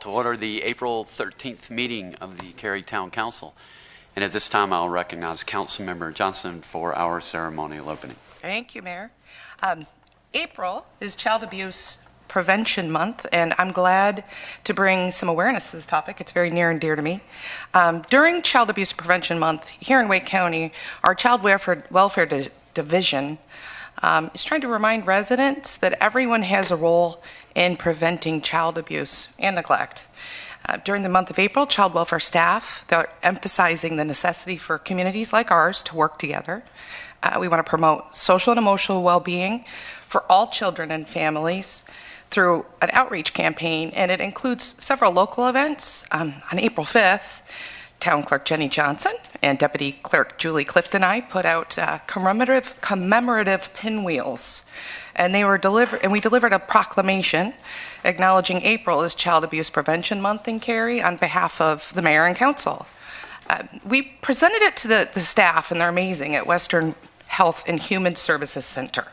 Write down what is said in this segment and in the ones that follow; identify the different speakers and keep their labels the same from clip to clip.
Speaker 1: to order the April 13th meeting of the Cary Town Council. And at this time, I'll recognize Councilmember Johnson for our ceremonial opening.
Speaker 2: Thank you, Mayor. April is Child Abuse Prevention Month, and I'm glad to bring some awareness to this topic. It's very near and dear to me. During Child Abuse Prevention Month, here in Wake County, our Child Welfare Division is trying to remind residents that everyone has a role in preventing child abuse and neglect. During the month of April, child welfare staff, they're emphasizing the necessity for communities like ours to work together. We want to promote social and emotional well-being for all children and families through an outreach campaign, and it includes several local events. On April 5th, Town Clerk Jenny Johnson and Deputy Clerk Julie Clifton and I put out commemorative pinwheels, and we delivered a proclamation acknowledging April as Child Abuse Prevention Month in Cary on behalf of the Mayor and Council. We presented it to the staff, and they're amazing, at Western Health and Human Services Center.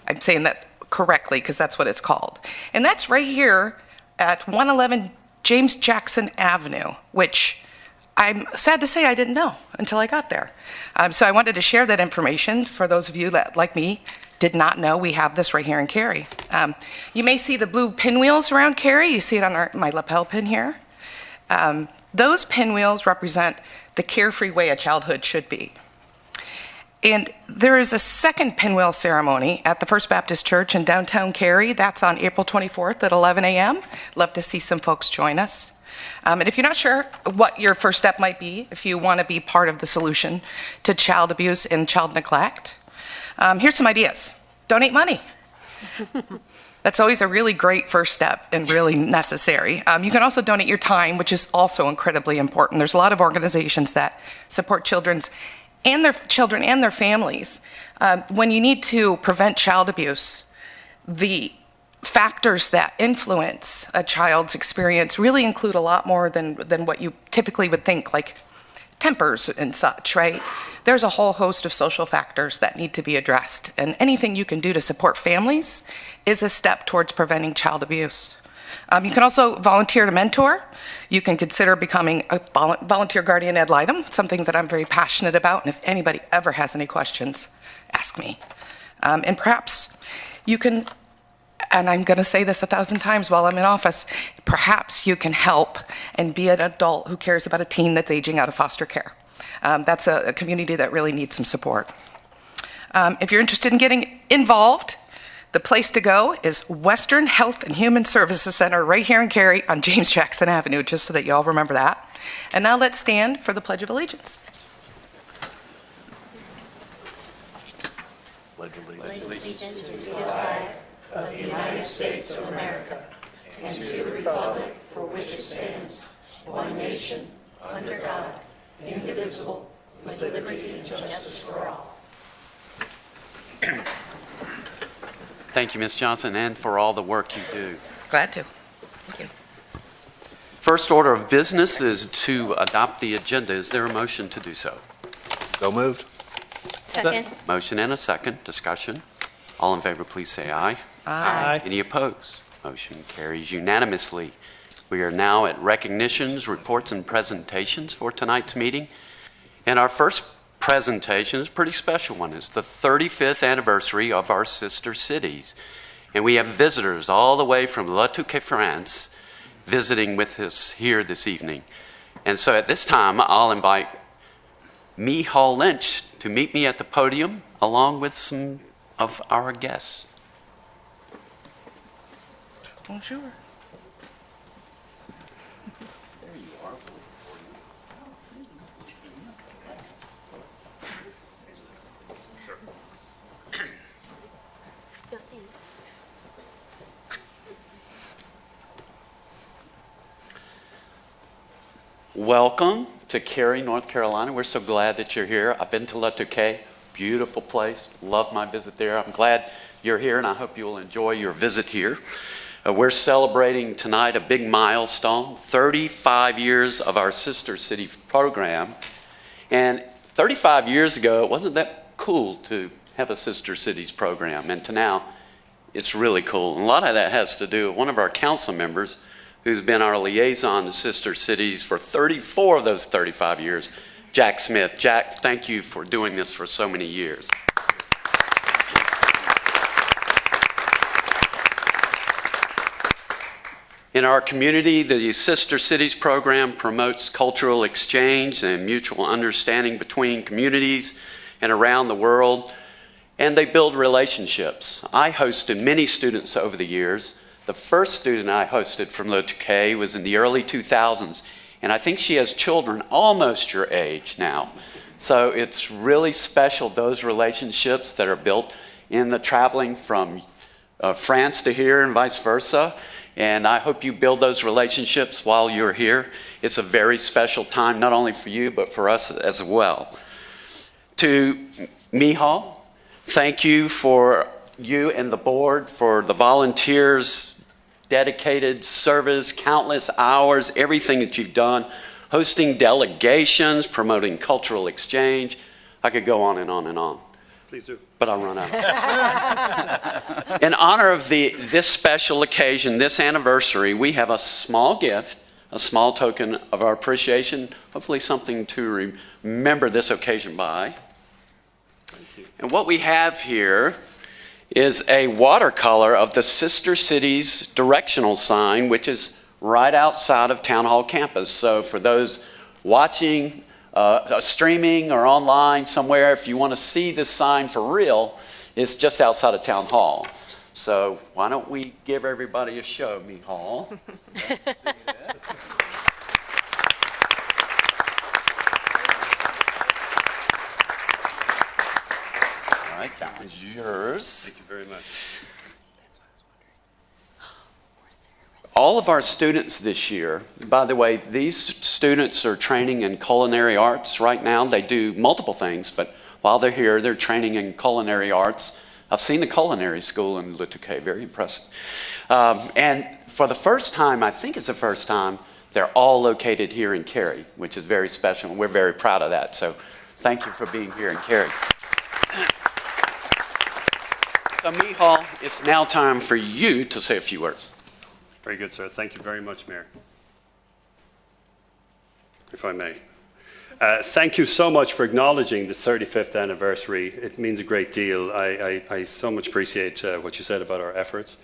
Speaker 2: I'm saying that correctly because that's what it's called. And that's right here at 111 James Jackson Avenue, which I'm sad to say I didn't know until I got there. So I wanted to share that information for those of you that, like me, did not know we have this right here in Cary. You may see the blue pinwheels around Cary. You see it on my lapel pin here. Those pinwheels represent the carefree way a childhood should be. And there is a second pinwheel ceremony at the First Baptist Church in downtown Cary. That's on April 24th at 11 a.m. Love to see some folks join us. And if you're not sure what your first step might be, if you want to be part of the solution to child abuse and child neglect, here's some ideas. Donate money. That's always a really great first step and really necessary. You can also donate your time, which is also incredibly important. There's a lot of organizations that support children and their families. When you need to prevent child abuse, the factors that influence a child's experience really include a lot more than what you typically would think, like tempers and such, right? There's a whole host of social factors that need to be addressed, and anything you can do to support families is a step towards preventing child abuse. You can also volunteer to mentor. You can consider becoming a volunteer guardian ad litem, something that I'm very passionate about, and if anybody ever has any questions, ask me. And perhaps you can, and I'm going to say this 1,000 times while I'm in office, perhaps you can help and be an adult who cares about a teen that's aging out of foster care. That's a community that really needs some support. If you're interested in getting involved, the place to go is Western Health and Human Services Center right here in Cary on James Jackson Avenue, just so that you all remember that. And now let's stand for the Pledge of Allegiance.
Speaker 3: Pledge allegiance to the flag of the United States of America and to the republic for which it stands, one nation, under God, indivisible, with liberty and justice for all.
Speaker 1: Thank you, Ms. Johnson, and for all the work you do.
Speaker 2: Glad to. Thank you.
Speaker 1: First order of business is to adopt the agenda. Is there a motion to do so?
Speaker 4: So moved.
Speaker 3: Second.
Speaker 1: Motion and a second. Discussion. All in favor, please say aye.
Speaker 2: Aye.
Speaker 1: Any opposed? Motion carries unanimously. We are now at recognitions, reports, and presentations for tonight's meeting. And our first presentation is a pretty special one. It's the 35th anniversary of our sister cities. And we have visitors all the way from La Touquet, France, visiting with us here this evening. And so at this time, I'll invite Mee Hall Lynch to meet me at the podium along with some of our guests.
Speaker 2: Bonjour.
Speaker 1: Welcome to Cary, North Carolina. We're so glad that you're here. I've been to La Touquet, beautiful place. Love my visit there. I'm glad you're here, and I hope you will enjoy your visit here. We're celebrating tonight a big milestone, 35 years of our Sister City program. And 35 years ago, it wasn't that cool to have a Sister Cities program. And to now, it's really cool. And a lot of that has to do with one of our council members who's been our liaison to sister cities for 34 of those 35 years, Jack Smith. Jack, thank you for doing this for so many years. In our community, the Sister Cities program promotes cultural exchange and mutual understanding between communities and around the world, and they build relationships. I hosted many students over the years. The first student I hosted from Le Touquet was in the early 2000s, and I think she has children almost your age now. So it's really special, those relationships that are built in the traveling from France to here and vice versa. And I hope you build those relationships while you're here. It's a very special time, not only for you, but for us as well. To Mihal, thank you for you and the board for the volunteers, dedicated service, countless hours, everything that you've done, hosting delegations, promoting cultural exchange. I could go on and on and on.
Speaker 4: Please do.
Speaker 1: But I'll run out. In honor of this special occasion, this anniversary, we have a small gift, a small token of our appreciation, hopefully something to remember this occasion by.
Speaker 4: Thank you.
Speaker 1: And what we have here is a watercolor of the Sister Cities directional sign, which is right outside of Town Hall campus. So for those watching, streaming or online somewhere, if you want to see this sign for real, it's just outside of Town Hall. So why don't we give everybody a show, Mihal? All right, that one's yours.
Speaker 4: Thank you very much.
Speaker 1: All of our students this year, by the way, these students are training in culinary arts right now. They do multiple things, but while they're here, they're training in culinary arts. I've seen the culinary school in Le Touquet, very impressive. And for the first time, I think it's the first time, they're all located here in Cary, which is very special, and we're very proud of that. So thank you for being here in Cary. So Mihal, it's now time for you to say a few words.
Speaker 4: Very good, sir. Thank you very much, Mayor. If I may. Thank you so much for acknowledging the 35th anniversary. It means a great deal. I so much appreciate what you said about our efforts.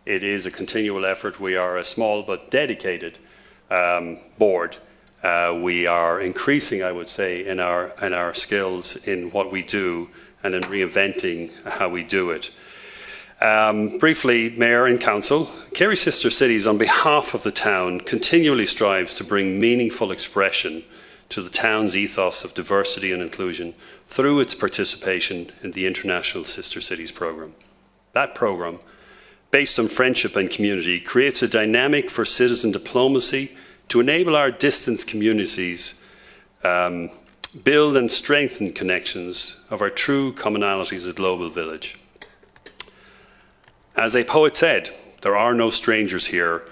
Speaker 4: It is a continual effort. We are a small but dedicated board. We are increasing, I would say, in our skills in what we do and in reinventing how we do it. Briefly, Mayor and Council, Cary Sister Cities, on behalf of the town, continually strives to bring meaningful expression to the town's ethos of diversity and inclusion through its participation in the International Sister Cities programme. That programme, based on friendship and community, creates a dynamic for citizen diplomacy to enable our distant communities build and strengthen connections of our true commonalities as a global village. As a poet said, there are no strangers here,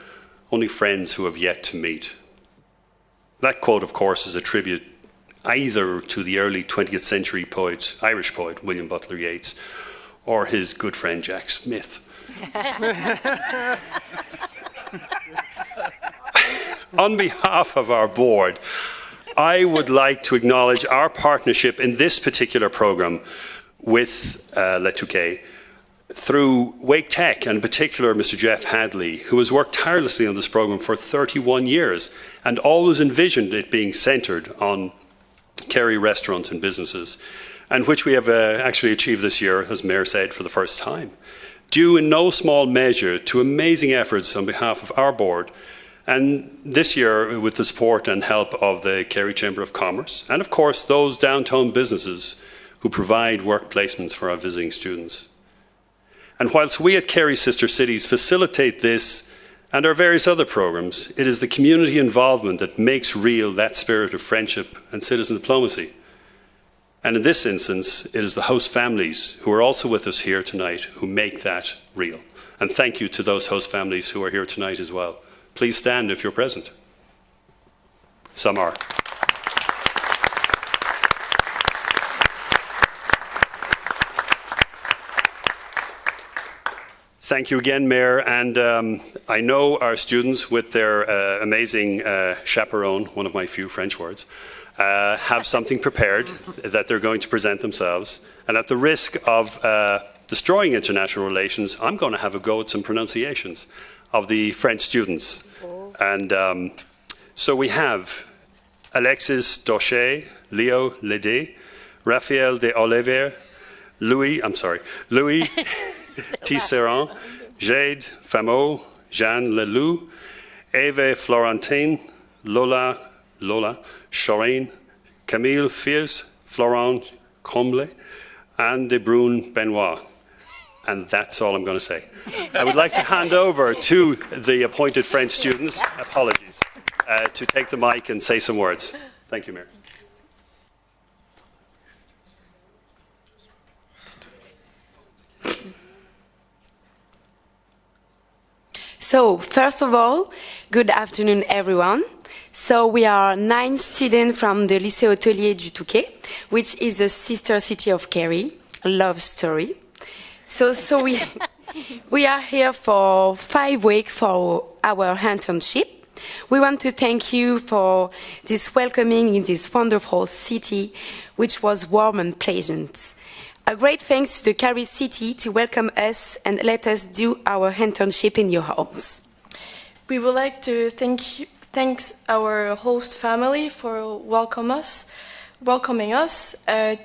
Speaker 4: only friends who have yet to meet. That quote, of course, is a tribute either to the early 20th century poet, Irish poet, William Butler Yeats, or his good friend, Jack Smith. On behalf of our board, I would like to acknowledge our partnership in this particular programme with Le Touquet, through Wake Tech, and in particular Mr. Jeff Hadley, who has worked tirelessly on this programme for 31 years and always envisioned it being centred on Cary restaurants and businesses, and which we have actually achieved this year, as Mayor said, for the first time, due in no small measure to amazing efforts on behalf of our board, and this year with the support and help of the Cary Chamber of Commerce, and of course those downtown businesses who provide work placements for our visiting students. And whilst we at Cary Sister Cities facilitate this and our various other programmes, it is the community involvement that makes real that spirit of friendship and citizen diplomacy. And in this instance, it is the host families who are also with us here tonight who make that real. And thank you to those host families who are here tonight as well. Please stand if you're present. Some are. Thank you again, Mayor. And I know our students, with their amazing chaperone, one of my few French words, have something prepared that they're going to present themselves. And at the risk of destroying international relations, I'm going to have a go at some pronunciations of the French students. And so we have Alexis Daucher, Leo Lédé, Raphaël de Olivier, Louis Tisserand, Jade Fameau, Jeanne Leloup, Eve Florentine, Lola, Chorine, Camille Fierce, Florent Comble, and de Bruyne Benoit. And that's all I'm going to say. I would like to hand over to the appointed French students, apologies, to take the mic and say some words. Thank you, Mayor.
Speaker 5: So, first of all, good afternoon, everyone. So, we are 9 students from the Lycée Hôtelier du Touquet, which is a sister city of Cary. Love story. So we are here for 5 weeks for our internship. We want to thank you for this welcoming in this wonderful city, which was warm and pleasant. A great thanks to the Cary City to welcome us and let us do our internship in your homes.
Speaker 6: We would like to thank our host family for welcoming us,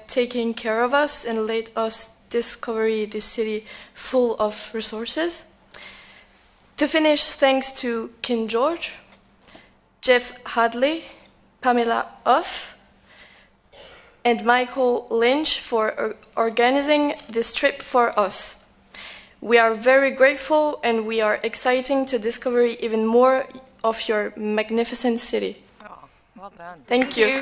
Speaker 6: taking care of us, and let us discover this city full of resources. To finish, thanks to Ken George, Jeff Hadley, Pamela Off, and Michael Lynch for organizing this trip for us. We are very grateful and we are excited to discover even more of your magnificent city.
Speaker 2: Oh, well done.
Speaker 6: Thank you.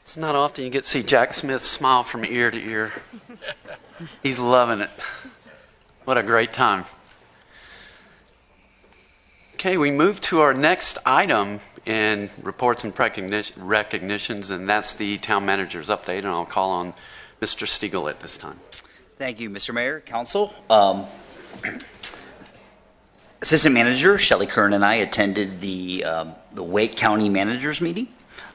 Speaker 1: It's not often you get to see Jack Smith smile from ear to ear. He's loving it. What a great time. Okay, we move to our next item in reports and recognitions, and that's the town manager's update, and I'll call on Mr. Stiegel at this time.
Speaker 7: Thank you, Mr. Mayor, Council. Assistant Manager Shelley Kern and I attended the Wake County Managers Meeting.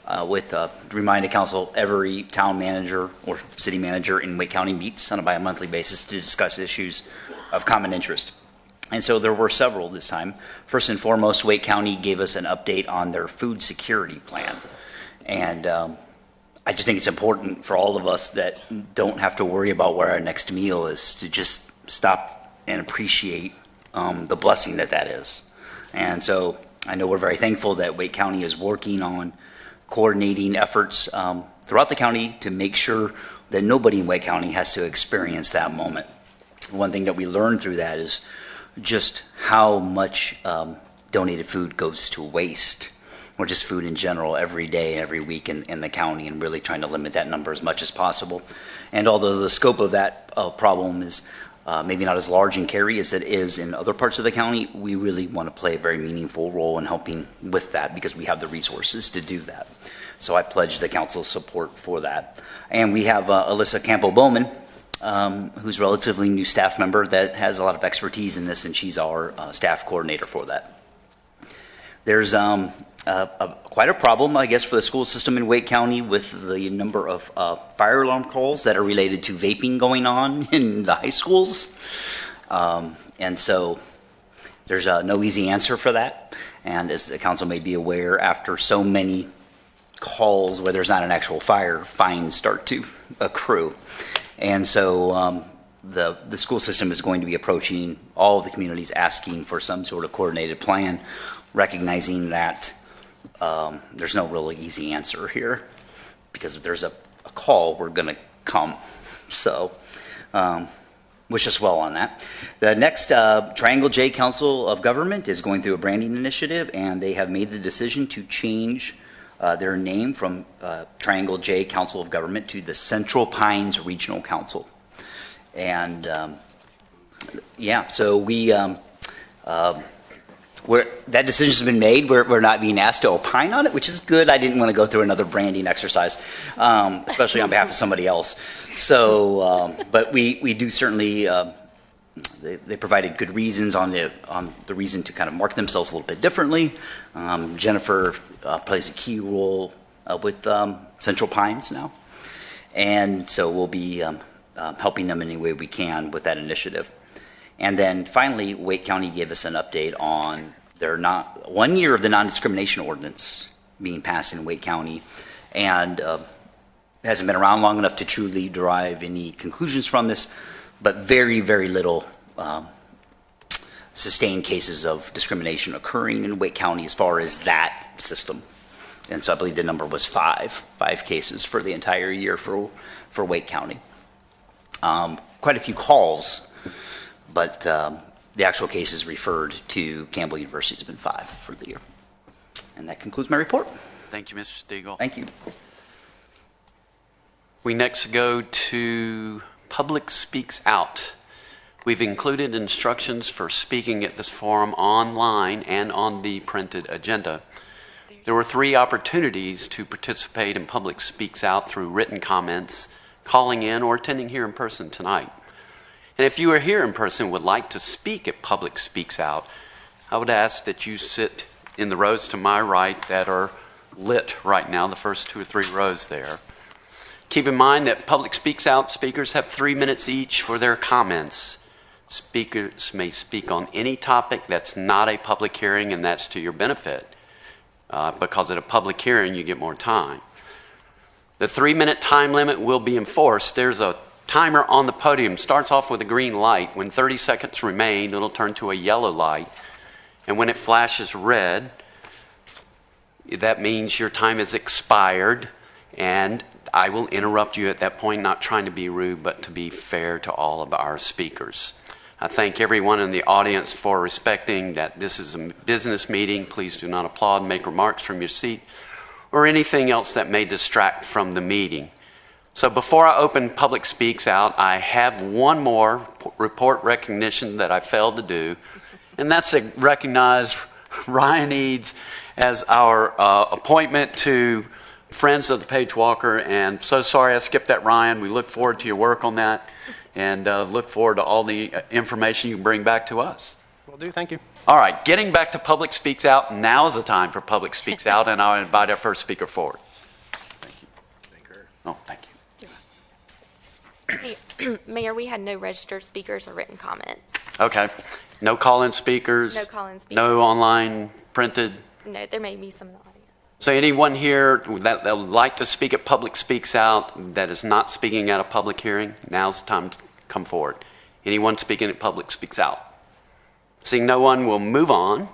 Speaker 7: To remind the council, every town manager or city manager in Wake County meets on a bi-monthly basis to discuss issues of common interest. And so there were several this time. First and foremost, Wake County gave us an update on their food security plan. And I just think it's important for all of us that don't have to worry about where our next meal is to just stop and appreciate the blessing that is. And so I know we're very thankful that Wake County is working on coordinating efforts throughout the county to make sure that nobody in Wake County has to experience that moment. One thing that we learned through that is just how much donated food goes to waste, or just food in general, every day, every week in the county, and really trying to limit that number as much as possible. And although the scope of that problem is maybe not as large in Cary as it is in other parts of the county, we really want to play a very meaningful role in helping with that because we have the resources to do that. So I pledge the council's support for that. And we have Alyssa Campo-Bowman, who's a relatively new staff member that has a lot of expertise in this, and she's our staff coordinator for that. There's quite a problem, I guess, for the school system in Wake County with the number of fire alarm calls that are related to vaping going on in the high schools. And so there's no easy answer for that. And as the council may be aware, after so many calls where there's not an actual fire, fines start to accrue. And so the school system is going to be approaching all of the communities asking for some sort of coordinated plan, recognizing that there's no really easy answer here, because if there's a call, we're going to come. So Wish us well on that. The next, Triangle J Council of Government is going through a branding initiative, and they have made the decision to change their name from Triangle J Council of Government to the Central Pines Regional Council. And yeah, so that decision has been made. We're not being asked to opine on it, which is good. I didn't want to go through another branding exercise, especially on behalf of somebody else. So, but we do certainly. They provided good reasons on the reason to kind of mark themselves a little bit differently. Jennifer plays a key role with Central Pines now, and so we'll be helping them any way we can with that initiative. And then finally, Wake County gave us an update on their 1 year of the non-discrimination ordinance being passed in Wake County, and hasn't been around long enough to truly derive any conclusions from this, but very, very little sustained cases of discrimination occurring in Wake County as far as that system. And so I believe the number was five cases for the entire year for Wake County. Quite a few calls, but the actual cases referred to Campbell University has been 5 for the year. And that concludes my report.
Speaker 1: Thank you, Mr. Stegall.
Speaker 7: Thank you.
Speaker 1: We next go to Public Speaks Out. We've included instructions for speaking at this forum online and on the printed agenda. There were 3 opportunities to participate in Public Speaks Out through written comments, calling in, or attending here in person tonight. And if you are here in person and would like to speak at Public Speaks Out, I would ask that you sit in the rows to my right that are lit right now, the first 2 or 3 rows there. Keep in mind that Public Speaks Out speakers have 3 minutes each for their comments. Speakers may speak on any topic that's not a public hearing, and that's to your benefit, because at a public hearing you get more time. The 3-minute time limit will be enforced. There's a timer on the podium. Starts off with a green light. When 30 seconds remain, it'll turn to a yellow light. And when it flashes red, that means your time has expired, and I will interrupt you at that point, not trying to be rude, but to be fair to all of our speakers. I thank everyone in the audience for respecting that this is a business meeting. Please do not applaud, make remarks from your seat, or anything else that may distract from the meeting. So before I open Public Speaks Out, I have one more report recognition that I failed to do, and that's to recognize Ryan Eads as our appointment to Friends of the Page Walker. And so sorry I skipped that, Ryan. We look forward to your work on that, and look forward to all the information you can bring back to us.
Speaker 8: Will do. Thank you.
Speaker 1: All right, getting back to Public Speaks Out, now is the time for Public Speaks Out, and I'll invite our first speaker forward. Thank you. Oh, thank you.
Speaker 9: Mayor, we had no registered speakers or written comments.
Speaker 1: Okay. No call-in speakers?
Speaker 9: No call-in speakers.
Speaker 1: No online printed?
Speaker 9: No, there may be some in the audience.
Speaker 1: So anyone here that would like to speak at Public Speaks Out that is not speaking at a public hearing, now's the time to come forward. Anyone speaking at Public Speaks Out? Seeing no one, we'll move on.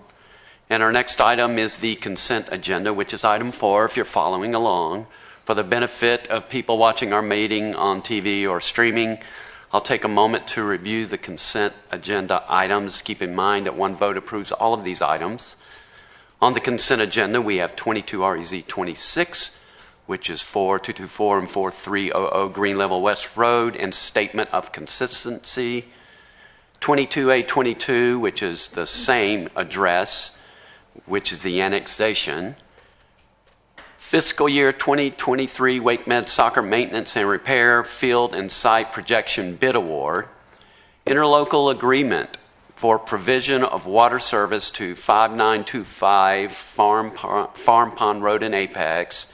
Speaker 1: And our next item is the consent agenda, which is item 4, if you're following along. For the benefit of people watching our meeting on TV or streaming, I'll take a moment to review the consent agenda items. Keep in mind that one vote approves all of these items. On the consent agenda, we have 22 REZ 26, which is 4224 and 4300 Green Level West Road, and Statement of Consistency. 22A22, which is the same address, which is the annexation. Fiscal year 2023 Wake Med Soccer Maintenance and Repair Field and Site Projection Bid Award. Interlocal agreement for provision of water service to 5925 Farm Pond Road in Apex.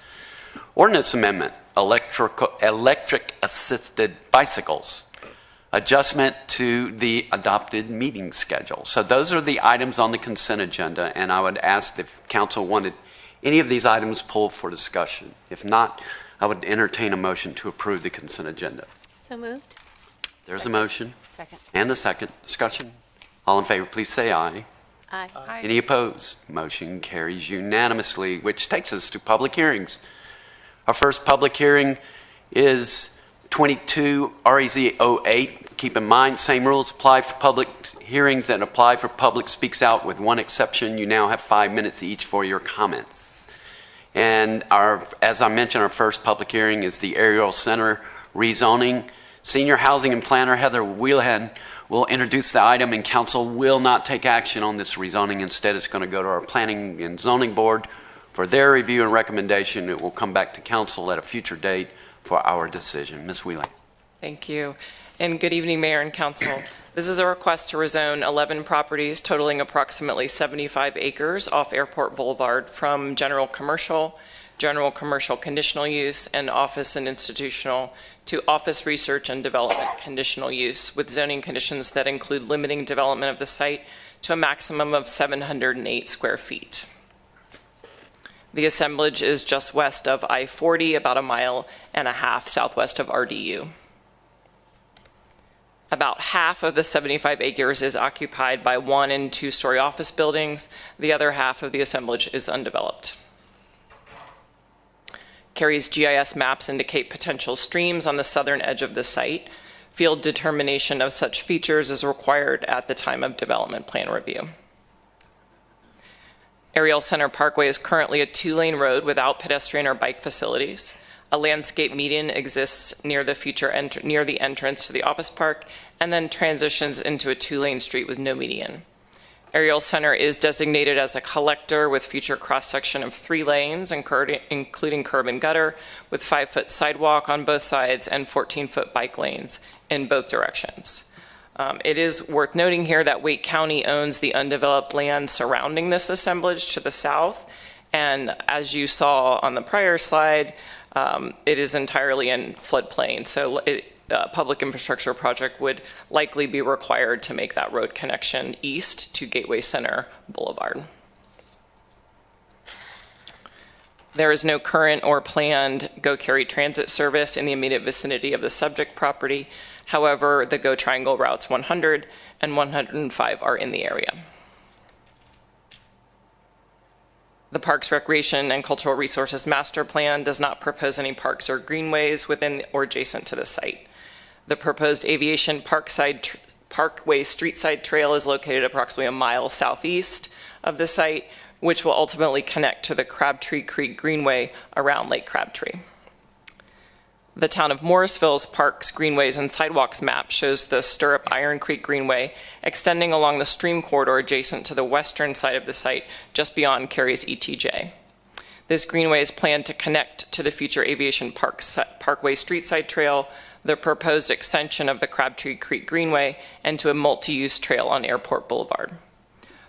Speaker 1: Ordinance amendment, electric assisted bicycles. Adjustment to the adopted meeting schedule. So those are the items on the consent agenda, and I would ask if council wanted any of these items pulled for discussion. If not, I would entertain a motion to approve the consent agenda.
Speaker 9: So moved.
Speaker 1: There's a motion.
Speaker 9: Second.
Speaker 1: And the second. Discussion. All in favor, please say aye.
Speaker 9: Aye.
Speaker 2: Aye.
Speaker 1: Any opposed? Motion carries unanimously, which takes us to public hearings. Our first public hearing is 22 REZ 08. Keep in mind, same rules apply for public hearings that apply for public speaks out, with one exception. You now have 5 minutes each for your comments. And as I mentioned, our first public hearing is the Ariel Center rezoning. Senior Housing and Planner Heather Wheelhead will introduce the item, and council will not take action on this rezoning. Instead, it's going to go to our Planning and Zoning Board for their review and recommendation. It will come back to council at a future date for our decision. Ms. Wheeling.
Speaker 8: Thank you. And good evening, Mayor and Council. This is a request to rezone 11 properties totaling approximately 75 acres off Airport Boulevard from general commercial conditional use, and office and institutional to office research and development conditional use, with zoning conditions that include limiting development of the site to a maximum of 708 square feet. The assemblage is just west of I-40, about 1.5 miles southwest of RDU. About half of the 75 acres is occupied by 1- and 2-story office buildings. The other half of the assemblage is undeveloped. Cary's GIS maps indicate potential streams on the southern edge of the site. Field determination of such features is required at the time of development plan review. Ariel Center Parkway is currently a 2-lane road without pedestrian or bike facilities. A landscape median exists near the entrance to the office park, and then transitions into a 2-lane street with no median. Ariel Center is designated as a collector with future cross-section of 3 lanes, including curb and gutter, with 5-foot sidewalk on both sides and 14-foot bike lanes in both directions. It is worth noting here that Wake County owns the undeveloped land surrounding this assemblage to the south, and as you saw on the prior slide, it is entirely in floodplain, so a public infrastructure project would likely be required to make that road connection east to Gateway Center Boulevard. There is no current or planned Go Cary transit service in the immediate vicinity of the subject property. However, the Go Triangle routes 100 and 105 are in the area. The Parks, Recreation, and Cultural Resources Master Plan does not propose any parks or greenways within or adjacent to the site. The proposed Aviation Parkway Streetside Trail is located approximately 1 mile southeast of the site, which will ultimately connect to the Crabtree Creek Greenway around Lake Crabtree. The town of Morrisville's Parks, Greenways, and Sidewalks map shows the Stirrup Iron Creek Greenway extending along the stream corridor adjacent to the western side of the site, just beyond Cary's ETJ. This greenway is planned to connect to the future Aviation Parkway Streetside Trail, the proposed extension of the Crabtree Creek Greenway, and to a multi-use trail on Airport Boulevard.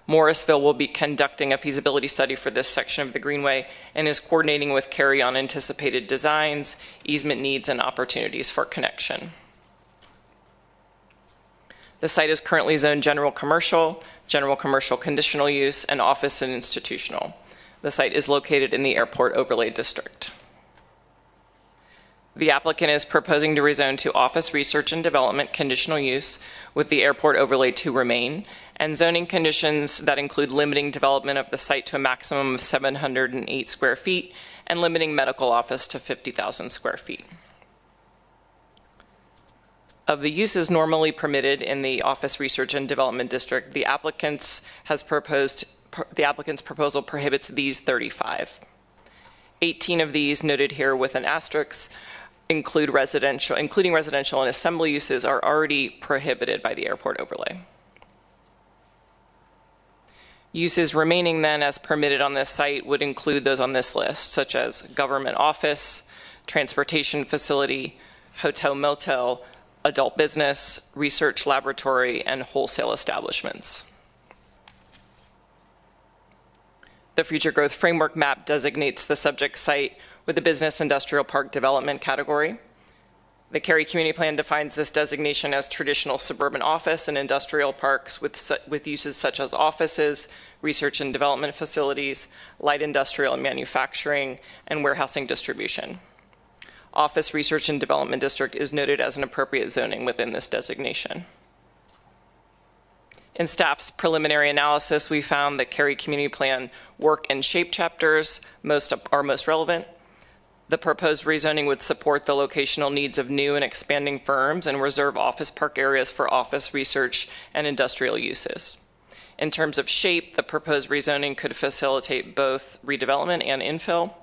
Speaker 8: Morrisville will be conducting a feasibility study for this section of the Greenway and is coordinating with Cary on anticipated designs, easement needs, and opportunities for connection. The site is currently zoned general commercial conditional use, and office and institutional. The site is located in the Airport Overlay District. The applicant is proposing to rezone to office research and development conditional use, with the airport overlay to remain, and zoning conditions that include limiting development of the site to a maximum of 708 square feet and limiting medical office to 50,000 square feet. Of the uses normally permitted in the office research and development district, the applicant's proposal prohibits these 35. 18 of these, noted here with an asterisk, including residential and assembly uses, are already prohibited by the airport overlay. Uses remaining then as permitted on this site would include those on this list, such as government office, transportation facility, hotel motel, adult business, research laboratory, and wholesale establishments. The Future Growth Framework map designates the subject site with the Business Industrial Park Development category. The Cary Community Plan defines this designation as traditional suburban office and industrial parks with uses such as offices, research and development facilities, light industrial and manufacturing, and warehousing distribution. Office Research and Development District is noted as an appropriate zoning within this designation. In staff's preliminary analysis, we found that Cary Community Plan work and shape chapters are most relevant. The proposed rezoning would support the locational needs of new and expanding firms and reserve office park areas for office, research, and industrial uses. In terms of shape, the proposed rezoning could facilitate both redevelopment and infill.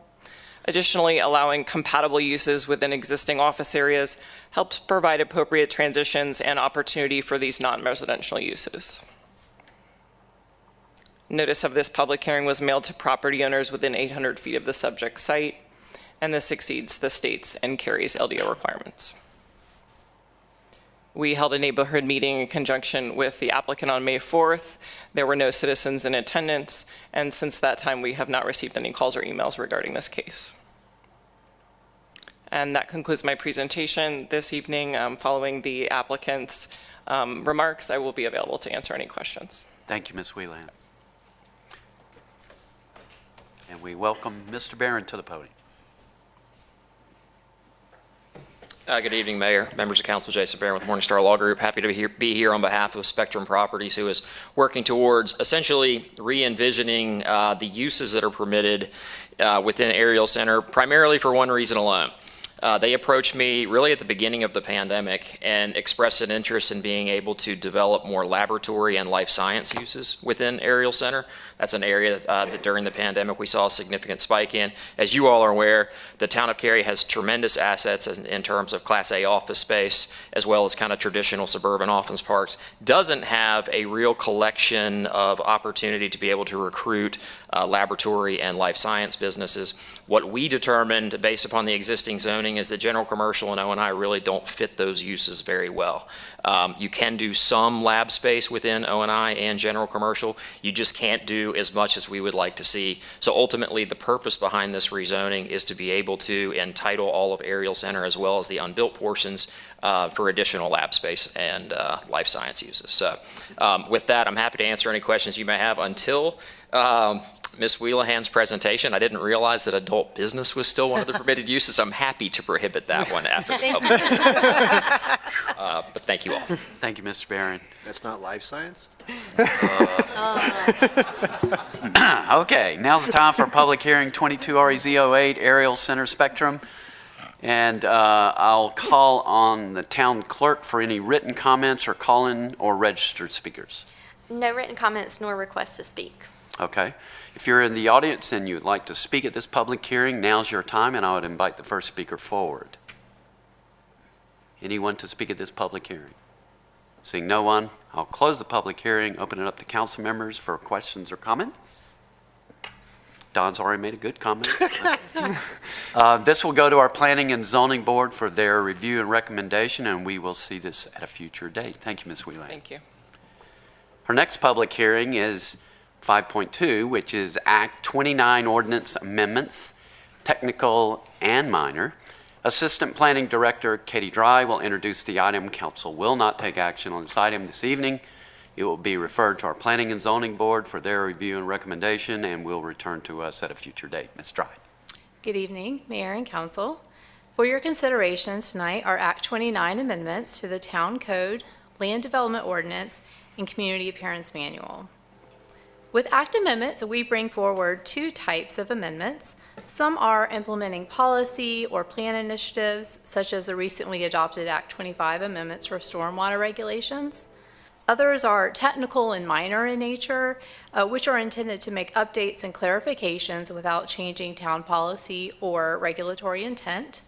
Speaker 8: Additionally, allowing compatible uses within existing office areas helps provide appropriate transitions and opportunity for these non-residential uses. Notice of this public hearing was mailed to property owners within 800 feet of the subject site, and this exceeds the state's and Cary's LDO requirements. We held a neighborhood meeting in conjunction with the applicant on May 4th. There were no citizens in attendance, and since that time, we have not received any calls or emails regarding this case. And that concludes my presentation this evening. Following the applicant's remarks, I will be available to answer any questions.
Speaker 1: Thank you, Ms. Wieland. And we welcome Mr. Barron to the podium.
Speaker 10: Good evening, Mayor, members of Council. Jason Barron with Morningstar Law Group. Happy to be here on behalf of Spectrum Properties, who is working towards essentially re-envisioning the uses that are permitted within Ariel Center, primarily for one reason alone. They approached me really at the beginning of the pandemic and expressed an interest in being able to develop more laboratory and life science uses within Ariel Center. That's an area that during the pandemic we saw a significant spike in. As you all are aware, the town of Cary has tremendous assets in terms of Class A office space, as well as kind of traditional suburban office parks. Doesn't have a real collection of opportunity to be able to recruit laboratory and life science businesses. What we determined based upon the existing zoning is that general commercial and O&I really don't fit those uses very well. You can do some lab space within O&I and general commercial. You just can't do as much as we would like to see. So ultimately, the purpose behind this rezoning is to be able to entitle all of Ariel Center as well as the unbuilt portions for additional lab space and life science uses. So with that, I'm happy to answer any questions you may have until Ms. Wheelahan's presentation. I didn't realize that adult business was still one of the permitted uses. I'm happy to prohibit that one after the public hearing. But thank you all.
Speaker 1: Thank you, Mr. Barron.
Speaker 11: That's not life science?
Speaker 1: Okay, now's the time for public hearing 22 REZ08 Ariel Center Spectrum. And I'll call on the town clerk for any written comments or call-in or registered speakers.
Speaker 9: No written comments nor requests to speak.
Speaker 1: Okay. If you're in the audience and you would like to speak at this public hearing, now's your time, and I would invite the first speaker forward. Anyone to speak at this public hearing? Seeing no one, I'll close the public hearing, open it up to council members for questions or comments. Don's already made a good comment. This will go to our Planning and Zoning Board for their review and recommendation, and we will see this at a future date. Thank you, Ms. Wheelan.
Speaker 8: Thank you.
Speaker 1: Our next public hearing is 5.2, which is Act 29 Ordinance Amendments, Technical and Minor. Assistant Planning Director Katie Dry will introduce the item. Council will not take action on this item this evening. It will be referred to our Planning and Zoning Board for their review and recommendation and will return to us at a future date. Ms. Dry.
Speaker 12: Good evening, Mayor and Council. For your considerations tonight are Act 29 amendments to the Town Code, Land Development Ordinance, and Community Appearance Manual. With Act amendments, we bring forward two types of amendments. Some are implementing policy or plan initiatives, such as the recently adopted Act 25 amendments for stormwater regulations. Others are technical and minor in nature, which are intended to make updates and clarifications without changing town policy or regulatory intent.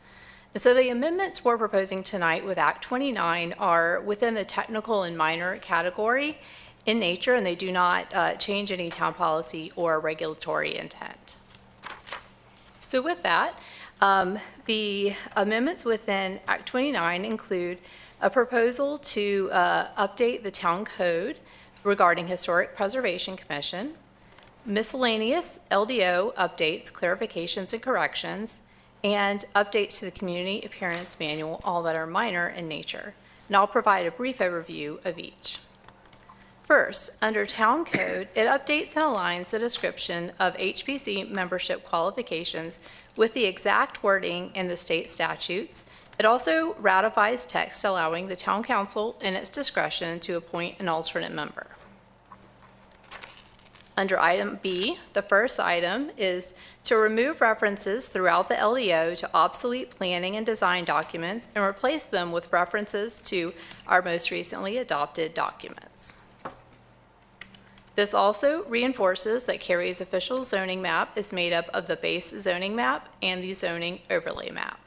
Speaker 12: So the amendments we're proposing tonight with Act 29 are within the technical and minor category in nature, and they do not change any town policy or regulatory intent. So with that, the amendments within Act 29 include a proposal to update the town code regarding Historic Preservation Commission, miscellaneous LDO updates, clarifications, and corrections, and updates to the Community Appearance Manual, all that are minor in nature. And I'll provide a brief overview of each. First, under Town Code, it updates and aligns the description of HPC membership qualifications with the exact wording in the state statutes. It also ratifies text allowing the Town Council in its discretion to appoint an alternate member. Under item B, the first item is to remove references throughout the LDO to obsolete planning and design documents and replace them with references to our most recently adopted documents. This also reinforces that Cary's official zoning map is made up of the base zoning map and the zoning overlay map.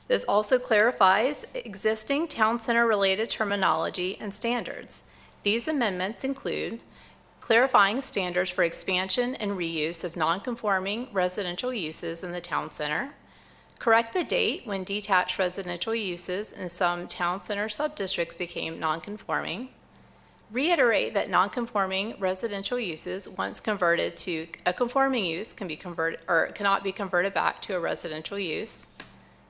Speaker 12: This also clarifies existing town center-related terminology and standards. These amendments include clarifying standards for expansion and reuse of non-conforming residential uses in the town center, correct the date when detached residential uses in some town center subdistricts became non-conforming, reiterate that non-conforming residential uses, once converted to a conforming use, can be converted or cannot be converted back to a residential use.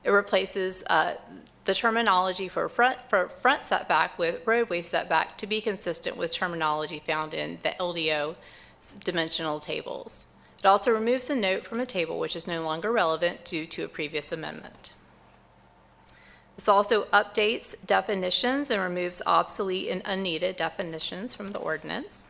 Speaker 12: It replaces the terminology for front setback with roadway setback to be consistent with terminology found in the LDO dimensional tables. It also removes a note from a table which is no longer relevant due to a previous amendment. This also updates definitions and removes obsolete and unneeded definitions from the ordinance.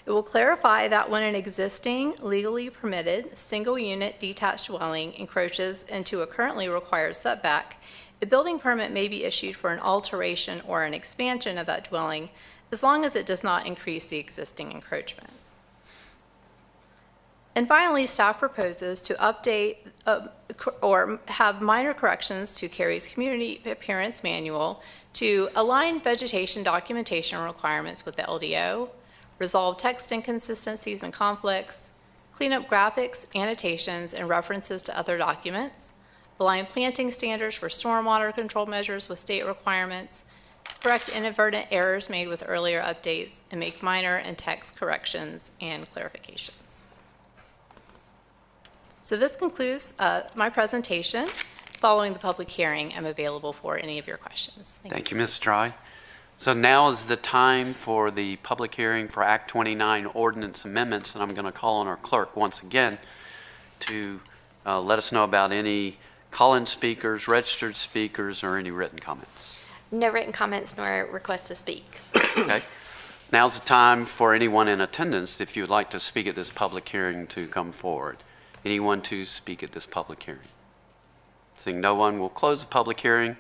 Speaker 12: It will clarify that when an existing legally permitted single-unit detached dwelling encroaches into a currently required setback, a building permit may be issued for an alteration or an expansion of that dwelling as long as it does not increase the existing encroachment. And finally, staff proposes to update or have minor corrections to Cary's Community Appearance Manual to align vegetation documentation requirements with the LDO, resolve text inconsistencies and conflicts, clean up graphics, annotations, and references to other documents, align planting standards for stormwater control measures with state requirements, correct inadvertent errors made with earlier updates, and make minor and text corrections and clarifications. So this concludes my presentation. Following the public hearing, I'm available for any of your questions.
Speaker 1: Thank you, Ms. Dry. So now is the time for the public hearing for Act 29 ordinance amendments, and I'm going to call on our clerk once again to let us know about any call-in speakers, registered speakers, or any written comments.
Speaker 9: No written comments nor requests to speak.
Speaker 1: Okay. Now's the time for anyone in attendance, if you would like to speak at this public hearing, to come forward. Anyone to speak at this public hearing? Seeing no one, we'll close the public hearing.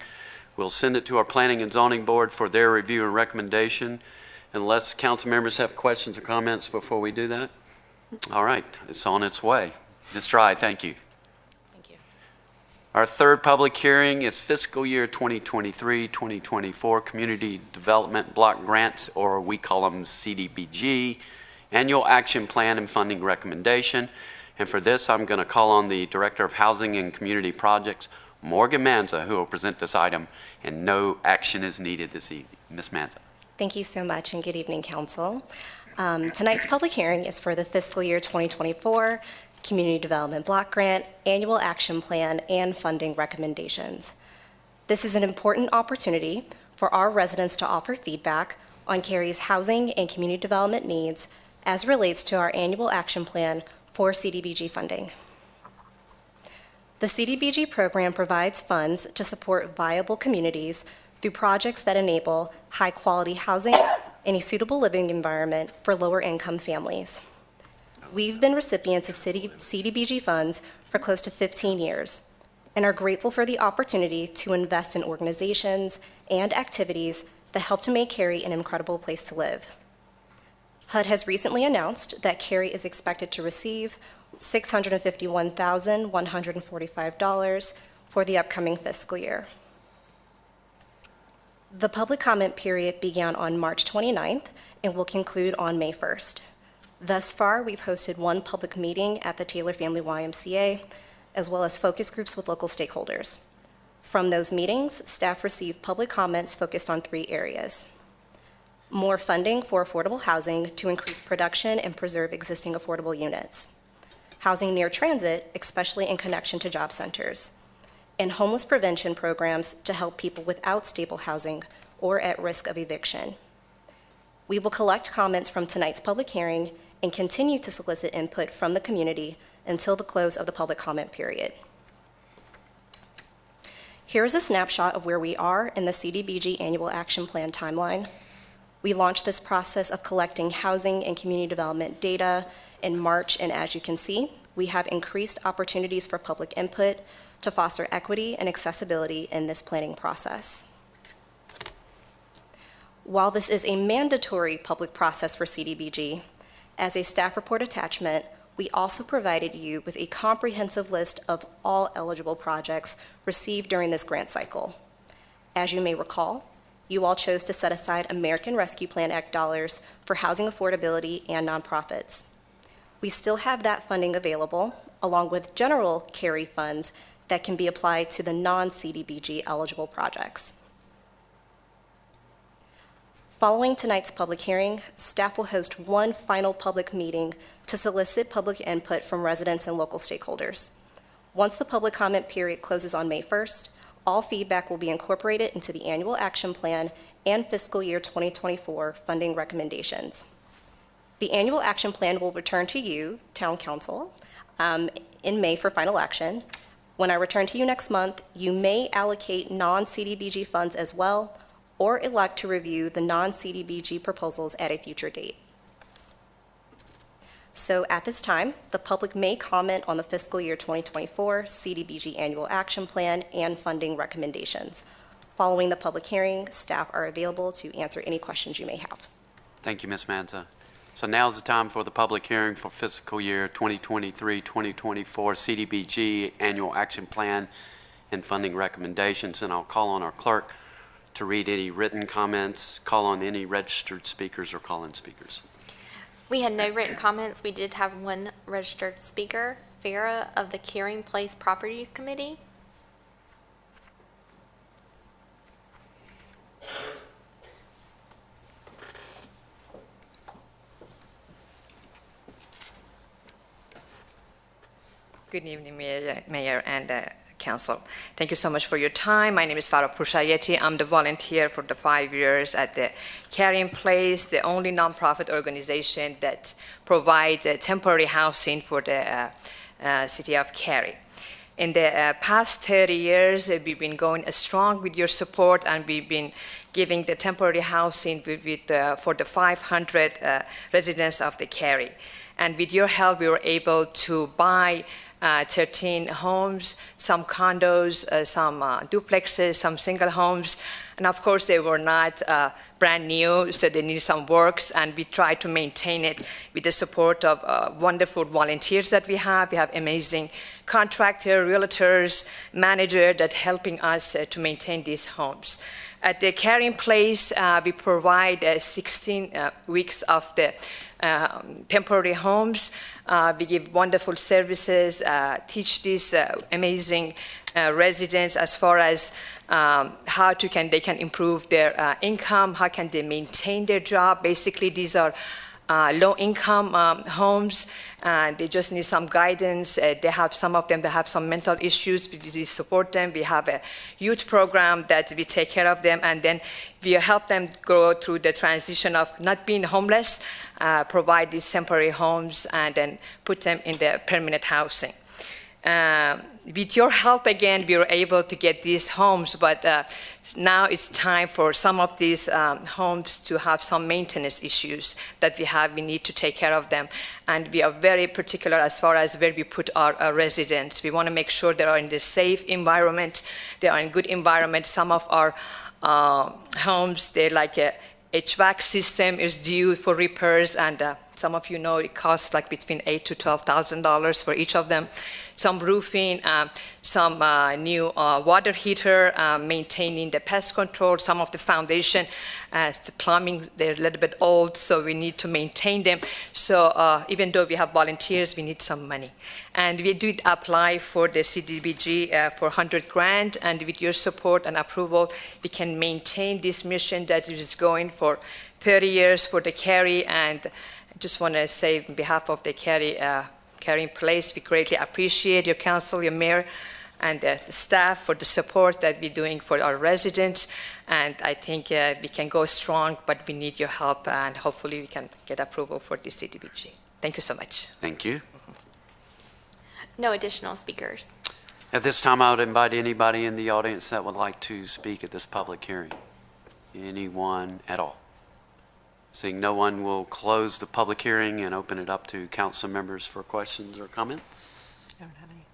Speaker 1: We'll send it to our Planning and Zoning Board for their review and recommendation. Unless council members have questions or comments before we do that? All right, it's on its way. Ms. Dry, thank you.
Speaker 12: Thank you.
Speaker 1: Our third public hearing is fiscal year 2023-2024 Community Development Block Grants, or we call them CDBG, Annual Action Plan and Funding Recommendation. And for this, I'm going to call on the Director of Housing and Community Projects, Morgan Manza, who will present this item, and no action is needed this evening. Ms. Manza.
Speaker 11: Thank you so much, and good evening, Council. Tonight's public hearing is for the fiscal year 2024 Community Development Block Grant, Annual Action Plan, and Funding Recommendations. This is an important opportunity for our residents to offer feedback on Cary's housing and community development needs as relates to our Annual Action Plan for CDBG funding. The CDBG program provides funds to support viable communities through projects that enable high-quality housing and a suitable living environment for lower-income families. We've been recipients of CDBG funds for close to 15 years and are grateful for the opportunity to invest in organizations and activities that help to make Cary an incredible place to live. HUD has recently announced that Cary is expected to receive $651,145 for the upcoming fiscal year. The public comment period began on March 29th and will conclude on May 1st. Thus far, we've hosted one public meeting at the Taylor Family YMCA, as well as focus groups with local stakeholders. From those meetings, staff received public comments focused on 3 areas: more funding for affordable housing to increase production and preserve existing affordable units, housing near transit, especially in connection to job centers, and homeless prevention programs to help people without stable housing or at risk of eviction. We will collect comments from tonight's public hearing and continue to solicit input from the community until the close of the public comment period. Here is a snapshot of where we are in the CDBG Annual Action Plan timeline. We launched this process of collecting housing and community development data in March, and as you can see, we have increased opportunities for public input to foster equity and accessibility in this planning process. While this is a mandatory public process for CDBG, as a staff report attachment, we also provided you with a comprehensive list of all eligible projects received during this grant cycle. As you may recall, you all chose to set aside American Rescue Plan Act dollars for housing affordability and nonprofits. We still have that funding available, along with general Cary funds that can be applied to the non-CDBG eligible projects. Following tonight's public hearing, staff will host one final public meeting to solicit public input from residents and local stakeholders. Once the public comment period closes on May 1st, all feedback will be incorporated into the annual action plan and fiscal year 2024 funding recommendations. The annual action plan will return to you, Town Council, in May for final action. When I return to you next month, you may allocate non-CDBG funds as well, or elect to review the non-CDBG proposals at a future date. So at this time, the public may comment on the fiscal year 2024 CDBG Annual Action Plan and funding recommendations. Following the public hearing, staff are available to answer any questions you may have.
Speaker 1: Thank you, Ms. Manza. So now's the time for the public hearing for fiscal year 2023-2024 CDBG Annual Action Plan and funding recommendations, and I'll call on our clerk to read any written comments, call on any registered speakers or call-in speakers.
Speaker 9: We had no written comments. We did have one registered speaker, Farah of the Cary Place Properties Committee.
Speaker 13: Good evening, Mayor and Council. Thank you so much for your time. My name is Farah Prushayeti. I'm the volunteer for the 5 years at the Cary Place, the only nonprofit organization that provides temporary housing for the city of Cary. In the past 30 years, we've been going strong with your support, and we've been giving the temporary housing for the 500 residents of the Cary. And with your help, we were able to buy 13 homes, some condos, some duplexes, some single homes. And of course, they were not brand new, so they need some works, and we try to maintain it with the support of wonderful volunteers that we have. We have amazing contractor, realtors, manager that helping us to maintain these homes. At the Cary Place, we provide 16 weeks of the temporary homes. We give wonderful services, teach these amazing residents as far as how they can improve their income, how can they maintain their job. Basically, these are low-income homes, and they just need some guidance. Some of them have some mental issues. We support them. We have a youth program that we take care of them, and then we help them go through the transition of not being homeless, provide these temporary homes, and then put them in the permanent housing. With your help, again, we were able to get these homes, but now it's time for some of these homes to have some maintenance issues that we need to take care of them. And we are very particular as far as where we put our residents. We want to make sure they are in the safe environment, they are in good environment. Some of our homes, they're like a HVAC system is due for repairs, and some of you know it costs like between $8,000 to $12,000 for each of them. Some roofing, some new water heater, maintaining the pest control, some of the foundation, the plumbing, they're a little bit old, so we need to maintain them. So even though we have volunteers, we need some money. And we did apply for the CDBG for 100 grand, and with your support and approval, we can maintain this mission that is going for 30 years for the Cary. And I just want to say on behalf of the Cary Place, we greatly appreciate your council, your mayor, and the staff for the support that we're doing for our residents. And I think we can go strong, but we need your help, and hopefully we can get approval for the CDBG. Thank you so much.
Speaker 1: Thank you.
Speaker 9: No additional speakers.
Speaker 1: At this time, I would invite anybody in the audience that would like to speak at this public hearing. Anyone at all? Seeing no one, will close the public hearing and open it up to council members for questions or comments.
Speaker 14: I don't have any.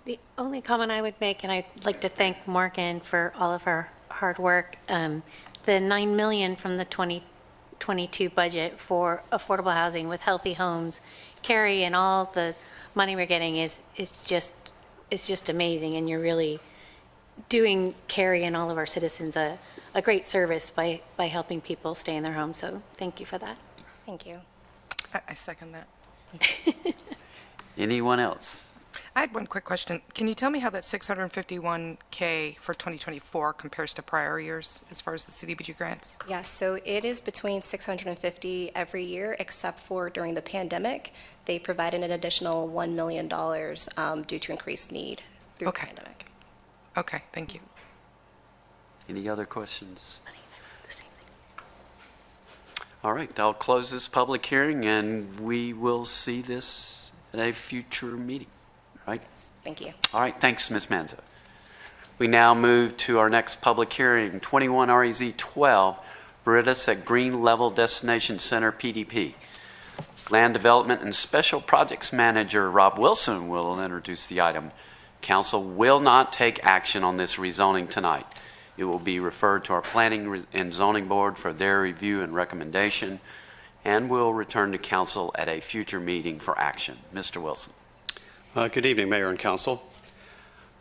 Speaker 14: The only comment I would make, and I'd like to thank Morgan for all of her hard work, the $9 million from the 2022 budget for affordable housing with healthy homes, Cary, and all the money we're getting is just amazing, and you're really doing Cary and all of our citizens a great service by helping people stay in their homes. So thank you for that.
Speaker 11: Thank you.
Speaker 2: I second that.
Speaker 1: Anyone else?
Speaker 2: I had one quick question. Can you tell me how that $651K for 2024 compares to prior years as far as the CDBG grants?
Speaker 11: Yes, so it is between 650 every year, except for during the pandemic. They provided an additional $1 million due to increased need through the pandemic.
Speaker 2: Okay, thank you.
Speaker 1: Any other questions? All right, I'll close this public hearing and we will see this at a future meeting, right?
Speaker 11: Thank you.
Speaker 1: All right, thanks, Ms. Manzo. We now move to our next public hearing, 21 REZ 12, Veritas at Green Level Destination Center, PDP. Land Development and Special Projects Manager Rob Wilson will introduce the item. Council will not take action on this rezoning tonight. It will be referred to our Planning and Zoning Board for their review and recommendation, and will return to Council at a future meeting for action. Mr. Wilson.
Speaker 15: Good evening, Mayor and Council.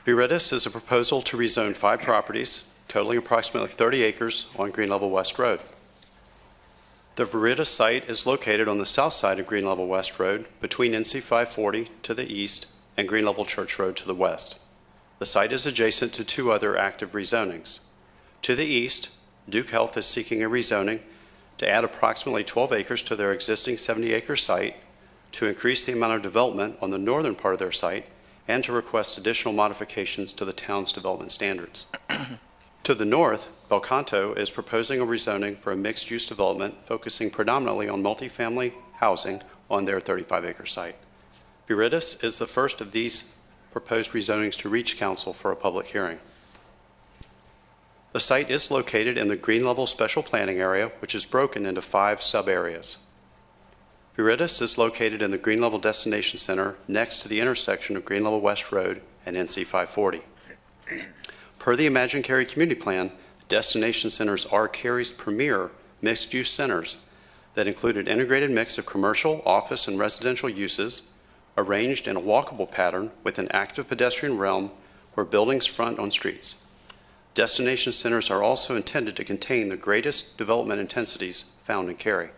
Speaker 15: Veritas is a proposal to rezone 5 properties totaling approximately 30 acres on Green Level West Road. The Veritas site is located on the south side of Green Level West Road between NC 540 to the east and Green Level Church Road to the west. The site is adjacent to 2 other active rezonings. To the east, Duke Health is seeking a rezoning to add approximately 12 acres to their existing 70-acre site, to increase the amount of development on the northern part of their site, and to request additional modifications to the town's development standards. To the north, Belcanto is proposing a rezoning for a mixed-use development focusing predominantly on multifamily housing on their 35-acre site. Veritas is the first of these proposed rezonings to reach Council for a public hearing. The site is located in the Green Level Special Planning Area, which is broken into 5 sub-areas. Veritas is located in the Green Level Destination Center next to the intersection of Green Level West Road and NC 540. Per the Imagine Cary Community Plan, destination centers are Cary's premier mixed-use centers that include an integrated mix of commercial, office, and residential uses, arranged in a walkable pattern with an active pedestrian realm where buildings front on streets. Destination centers are also intended to contain the greatest development intensities found in Cary.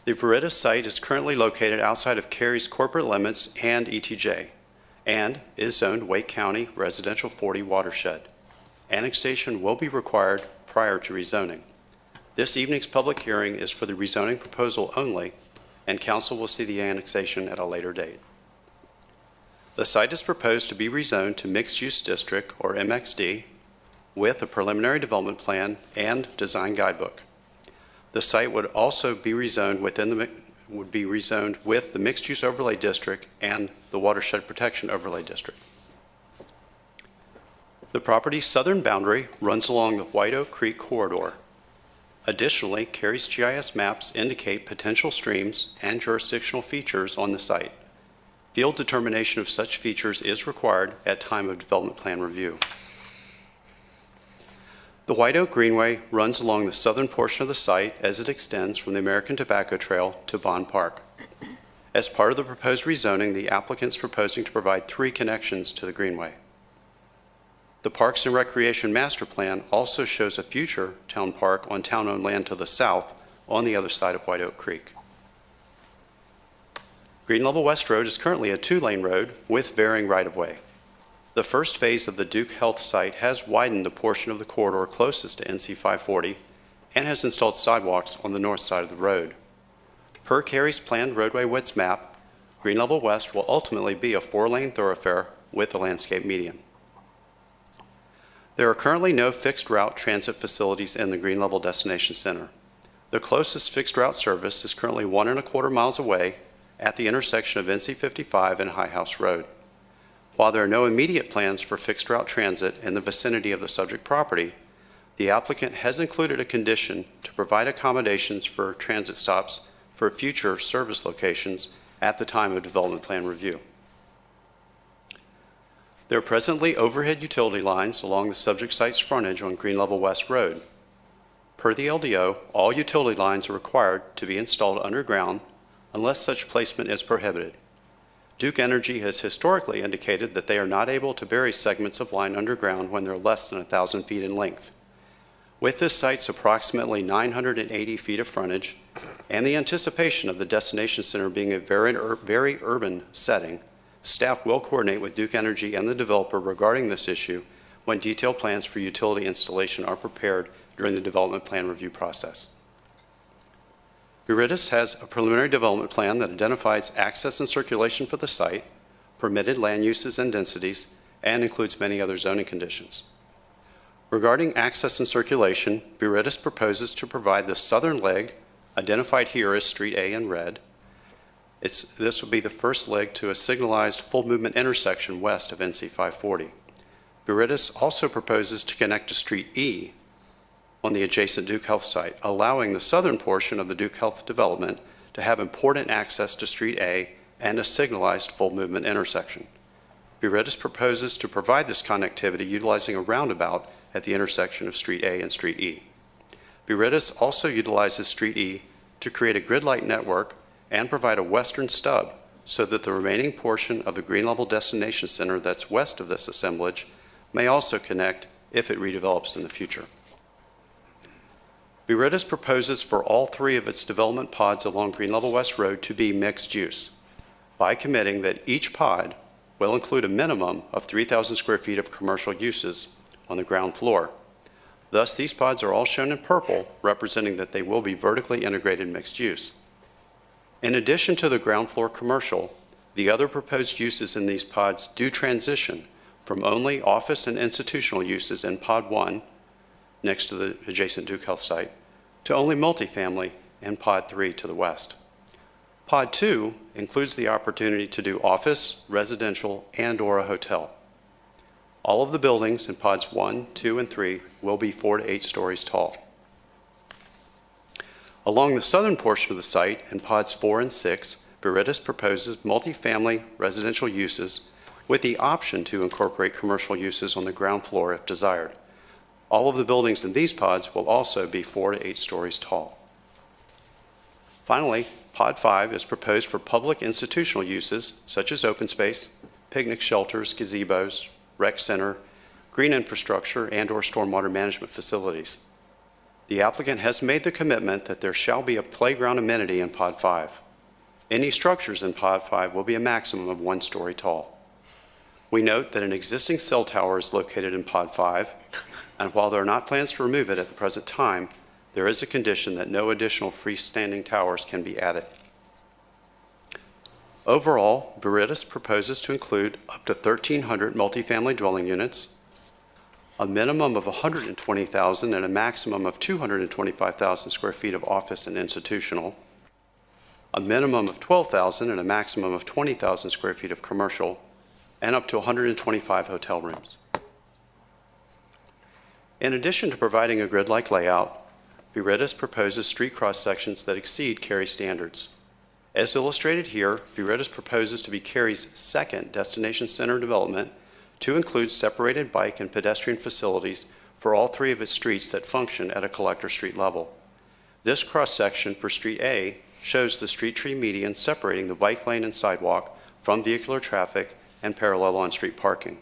Speaker 15: The Veritas site is currently located outside of Cary's corporate limits and ETJ, and is zoned Wake County Residential 40 watershed. Annexation will be required prior to rezoning. This evening's public hearing is for the rezoning proposal only, and Council will see the annexation at a later date. The site is proposed to be rezoned to Mixed Use District, or MXD, with a preliminary development plan and design guidebook. The site would also be rezoned with the Mixed Use Overlay District and the Watershed Protection Overlay District. The property's southern boundary runs along the White Oak Creek corridor. Additionally, Cary's GIS maps indicate potential streams and jurisdictional features on the site. Field determination of such features is required at time of development plan review. The White Oak Greenway runs along the southern portion of the site as it extends from the American Tobacco Trail to Bond Park. As part of the proposed rezoning, the applicant is proposing to provide 3 connections to the Greenway. The Parks and Recreation Master Plan also shows a future town park on town-owned land to the south on the other side of White Oak Creek. Green Level West Road is currently a 2-lane road with varying right-of-way. The first phase of the Duke Health site has widened the portion of the corridor closest to NC 540 and has installed sidewalks on the north side of the road. Per Cary's planned roadway widths map, Green Level West will ultimately be a 4-lane thoroughfare with a landscape median. There are currently no fixed route transit facilities in the Green Level Destination Center. The closest fixed route service is currently 1¼ miles away at the intersection of NC 55 and High House Road. While there are no immediate plans for fixed route transit in the vicinity of the subject property, the applicant has included a condition to provide accommodations for transit stops for future service locations at the time of development plan review. There are presently overhead utility lines along the subject site's frontage on Green Level West Road. Per the LDO, all utility lines are required to be installed underground unless such placement is prohibited. Duke Energy has historically indicated that they are not able to bury segments of line underground when they're less than 1,000 feet in length. With this site's approximately 980 feet of frontage and the anticipation of the destination center being a very urban setting, staff will coordinate with Duke Energy and the developer regarding this issue when detailed plans for utility installation are prepared during the development plan review process. Viridis has a preliminary development plan that identifies access and circulation for the site, permitted land uses and densities, and includes many other zoning conditions. Regarding access and circulation, Viridis proposes to provide the southern leg, identified here as Street A in red. This will be the first leg to a signalized full movement intersection west of NC 540. Viridis also proposes to connect to Street E on the adjacent Duke Health site, allowing the southern portion of the Duke Health development to have important access to Street A and a signalized full movement intersection. Viridis proposes to provide this connectivity utilizing a roundabout at the intersection of Street A and Street E. Viridis also utilizes Street E to create a grid light network and provide a western stub so that the remaining portion of the Green Level Destination Center that's west of this assemblage may also connect if it redevelops in the future. Viridis proposes for all three of its development pods along Green Level West Road to be mixed use by committing that each pod will include a minimum of 3,000 square feet of commercial uses on the ground floor. Thus, these pods are all shown in purple, representing that they will be vertically integrated mixed use. In addition to the ground floor commercial, the other proposed uses in these pods do transition from only office and institutional uses in Pod 1, next to the adjacent Duke Health site, to only multifamily in Pod 3 to the west. Pod 2 includes the opportunity to do office, residential, and/or a hotel. All of the buildings in Pods 1, 2, and 3 will be 4 to 8 stories tall. Along the southern portion of the site in Pods 4 and 6, Viridis proposes multifamily residential uses with the option to incorporate commercial uses on the ground floor if desired. All of the buildings in these pods will also be 4 to 8 stories tall. Finally, Pod 5 is proposed for public institutional uses such as open space, picnic shelters, gazebos, rec center, green infrastructure, and/or stormwater management facilities. The applicant has made the commitment that there shall be a playground amenity in Pod 5. Any structures in Pod 5 will be a maximum of 1 story tall. We note that an existing cell tower is located in Pod 5, and while there are not plans to remove it at the present time, there is a condition that no additional freestanding towers can be added. Overall, Viridis proposes to include up to 1,300 multifamily dwelling units, a minimum of 120,000 and a maximum of 225,000 square feet of office and institutional, a minimum of 12,000 and a maximum of 20,000 square feet of commercial, and up to 125 hotel rooms. In addition to providing a grid-like layout, Viridis proposes street cross-sections that exceed Cary standards. As illustrated here, Viridis proposes to be Cary's second destination center development to include separated bike and pedestrian facilities for all 3 of its streets that function at a collector street level. This cross-section for Street A shows the street tree median separating the bike lane and sidewalk from vehicular traffic and parallel on-street parking.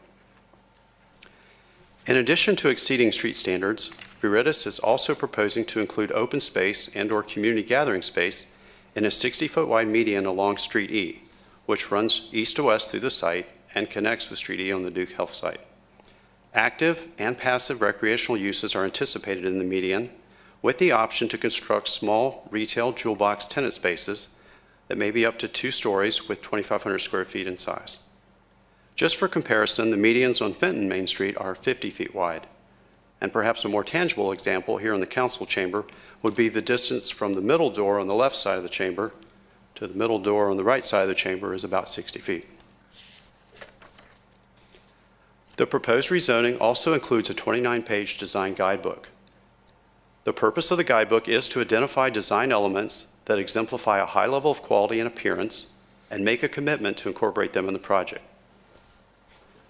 Speaker 15: In addition to exceeding street standards, Viridis is also proposing to include open space and/or community gathering space in a 60-foot wide median along Street E, which runs east to west through the site and connects with Street E on the Duke Health site. Active and passive recreational uses are anticipated in the median, with the option to construct small retail jewel box tenant spaces that may be up to 2 stories with 2,500 square feet in size. Just for comparison, the medians on Fenton Main Street are 50 feet wide. And perhaps a more tangible example here in the council chamber would be the distance from the middle door on the left side of the chamber to the middle door on the right side of the chamber is about 60 feet. The proposed rezoning also includes a 29-page design guidebook. The purpose of the guidebook is to identify design elements that exemplify a high level of quality and appearance and make a commitment to incorporate them in the project.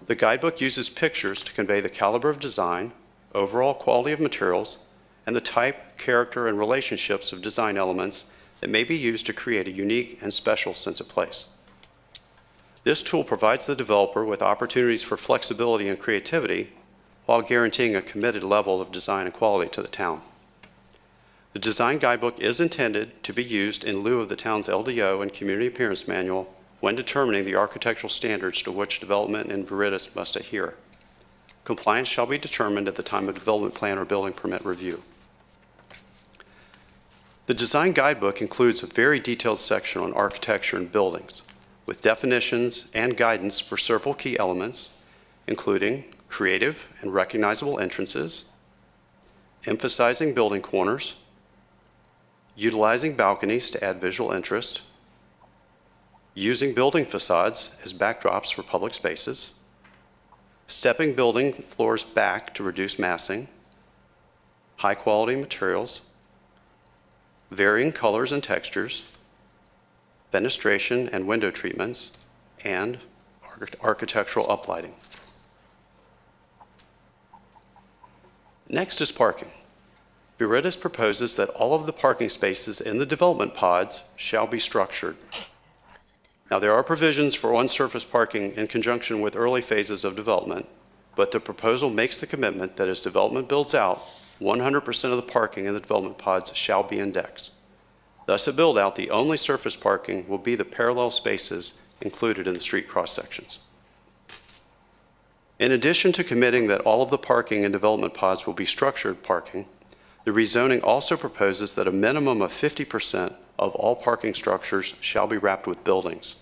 Speaker 15: The guidebook uses pictures to convey the caliber of design, overall quality of materials, and the type, character, and relationships of design elements that may be used to create a unique and special sense of place. This tool provides the developer with opportunities for flexibility and creativity while guaranteeing a committed level of design and quality to the town. The design guidebook is intended to be used in lieu of the town's LDO and community appearance manual when determining the architectural standards to which development in Veritas must adhere. Compliance shall be determined at the time of development plan or building permit review. The design guidebook includes a very detailed section on architecture and buildings, with definitions and guidance for several key elements, including creative and recognizable entrances, emphasizing building corners, utilizing balconies to add visual interest, using building facades as backdrops for public spaces, stepping building floors back to reduce massing, high-quality materials, varying colors and textures, fenestration and window treatments, and architectural uplighting. Next is parking. Veritas proposes that all of the parking spaces in the development pods shall be structured. Now, there are provisions for on-surface parking in conjunction with early phases of development, but the proposal makes the commitment that as development builds out, 100% of the parking in the development pods shall be in decks. Thus, at build-out, the only surface parking will be the parallel spaces included in the street cross-sections. In addition to committing that all of the parking in development pods will be structured parking, the rezoning also proposes that a minimum of 50% of all parking structures shall be wrapped with buildings.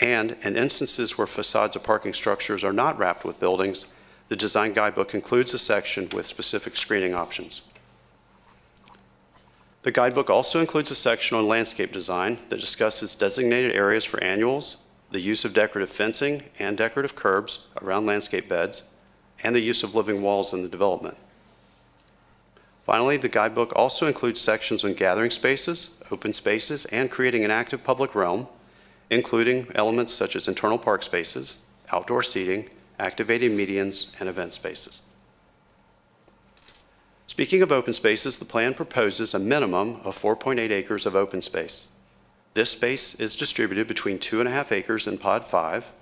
Speaker 15: And in instances where facades of parking structures are not wrapped with buildings, the design guidebook includes a section with specific screening options. The guidebook also includes a section on landscape design that discusses designated areas for annuals, the use of decorative fencing and decorative curbs around landscape beds, and the use of living walls in the development. Finally, the guidebook also includes sections on gathering spaces, open spaces, and creating an active public realm, including elements such as internal park spaces, outdoor seating, activated medians, and event spaces. Speaking of open spaces, the plan proposes a minimum of 4.8 acres of open space. This space is distributed between 2.5 acres in Pod 5,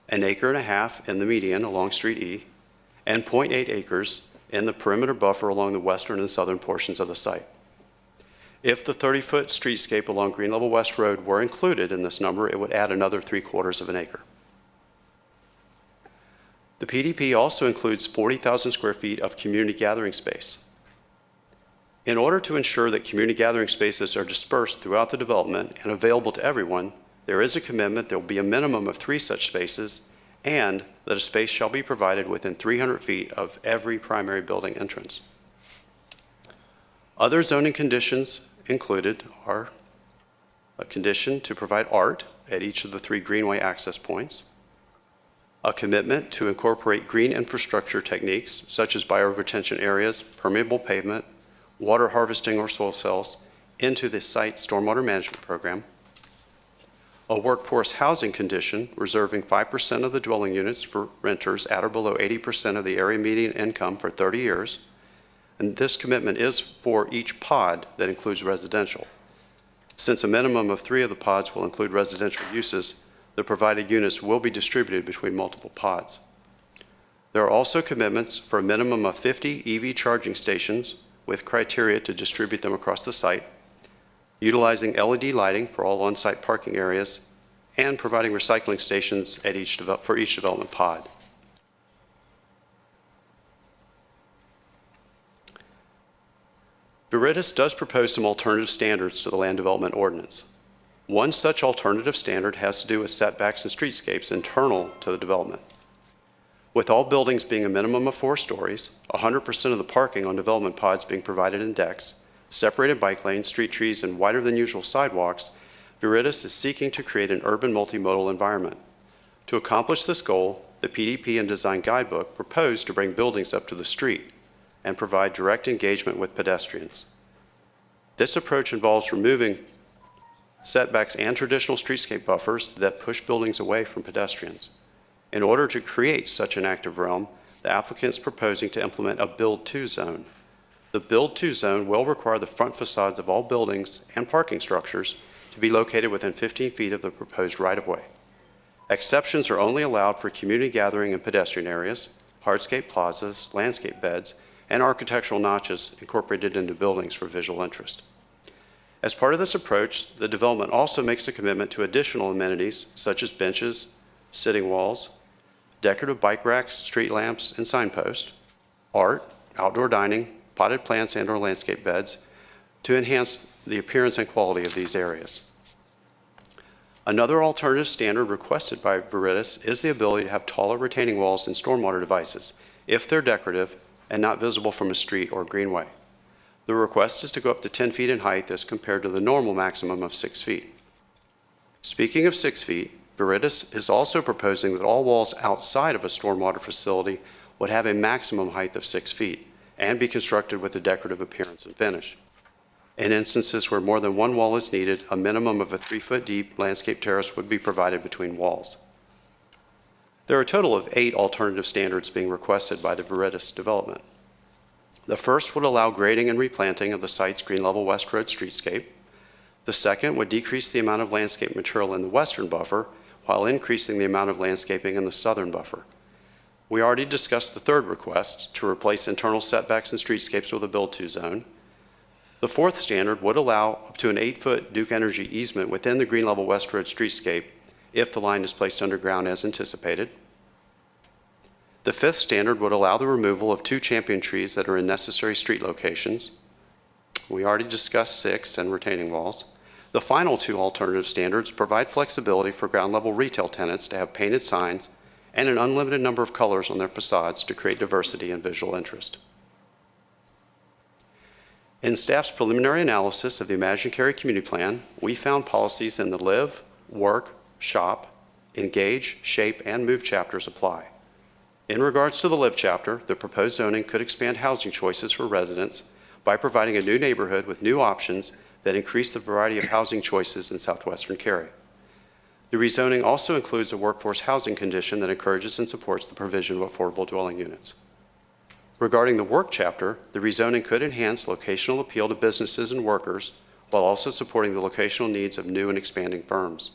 Speaker 15: an acre and a half in the median along Street E, and 0.8 acres in the perimeter buffer along the western and southern portions of the site. If the 30-foot streetscape along Green Level West Road were included in this number, it would add another 3/4 of an acre. The PDP also includes 40,000 square feet of community gathering space. In order to ensure that community gathering spaces are dispersed throughout the development and available to everyone, there is a commitment there will be a minimum of 3 such spaces and that a space shall be provided within 300 feet of every primary building entrance. Other zoning conditions included are a condition to provide art at each of the 3 greenway access points, a commitment to incorporate green infrastructure techniques such as bioretention areas, permeable pavement, water harvesting or soil cells into the site stormwater management program, a workforce housing condition reserving 5% of the dwelling units for renters at or below 80% of the area median income for 30 years, and this commitment is for each pod that includes residential. Since a minimum of 3 of the pods will include residential uses, the provided units will be distributed between multiple pods. There are also commitments for a minimum of 50 EV charging stations with criteria to distribute them across the site, utilizing LED lighting for all on-site parking areas, and providing recycling stations at for each development pod. Veritas does propose some alternative standards to the land development ordinance. One such alternative standard has to do with setbacks and streetscapes internal to the development. With all buildings being a minimum of 4 stories, 100% of the parking on development pods being provided in decks, separated bike lanes, street trees, and wider than usual sidewalks, Veritas is seeking to create an urban multimodal environment. To accomplish this goal, the PDP and Design Guidebook proposed to bring buildings up to the street and provide direct engagement with pedestrians. This approach involves removing setbacks and traditional streetscape buffers that push buildings away from pedestrians. In order to create such an active realm, the applicant is proposing to implement a Build-To zone. The Build-To zone will require the front facades of all buildings and parking structures to be located within 15 feet of the proposed right-of-way. Exceptions are only allowed for community gathering and pedestrian areas, hardscape plazas, landscape beds, and architectural notches incorporated into buildings for visual interest. As part of this approach, the development also makes a commitment to additional amenities such as benches, sitting walls, decorative bike racks, street lamps, and signposts, art, outdoor dining, potted plants and/or landscape beds to enhance the appearance and quality of these areas. Another alternative standard requested by Veritas is the ability to have taller retaining walls and stormwater devices if they're decorative and not visible from a street or greenway. The request is to go up to 10 feet in height as compared to the normal maximum of 6 feet. Speaking of 6 feet, Veritas is also proposing that all walls outside of a stormwater facility would have a maximum height of 6 feet and be constructed with a decorative appearance and finish. In instances where more than one wall is needed, a minimum of a 3-foot deep landscape terrace would be provided between walls. There are a total of 8 alternative standards being requested by the Veritas development. The first would allow grading and replanting of the site's Green Level West Road streetscape. The second would decrease the amount of landscape material in the western buffer while increasing the amount of landscaping in the southern buffer. We already discussed the third request to replace internal setbacks and streetscapes with a Build-To zone. The fourth standard would allow up to an 8-foot Duke Energy easement within the Green Level West Road streetscape if the line is placed underground as anticipated. The fifth standard would allow the removal of 2 champion trees that are in necessary street locations. We already discussed 6 and retaining walls. The final 2 alternative standards provide flexibility for ground level retail tenants to have painted signs and an unlimited number of colors on their facades to create diversity and visual interest. In staff's preliminary analysis of the Imagine Cary Community Plan, we found policies in the Live, Work, Shop, Engage, Shape, and Move chapters apply. In regards to the Live chapter, the proposed zoning could expand housing choices for residents by providing a new neighborhood with new options that increase the variety of housing choices in southwestern Cary. The rezoning also includes a workforce housing condition that encourages and supports the provision of affordable dwelling units. Regarding the Work chapter, the rezoning could enhance locational appeal to businesses and workers while also supporting the locational needs of new and expanding firms.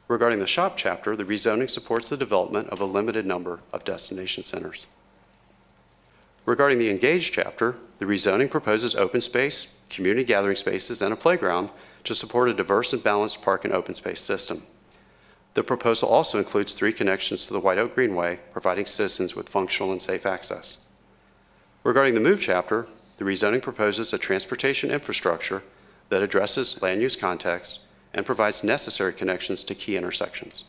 Speaker 15: Regarding the Shop chapter, the rezoning supports the development of a limited number of destination centers. Regarding the Engage chapter, the rezoning proposes open space, community gathering spaces, and a playground to support a diverse and balanced park and open space system. The proposal also includes 3 connections to the White Oak Greenway, providing citizens with functional and safe access. Regarding the Move chapter, the rezoning proposes a transportation infrastructure that addresses land use context and provides necessary connections to key intersections.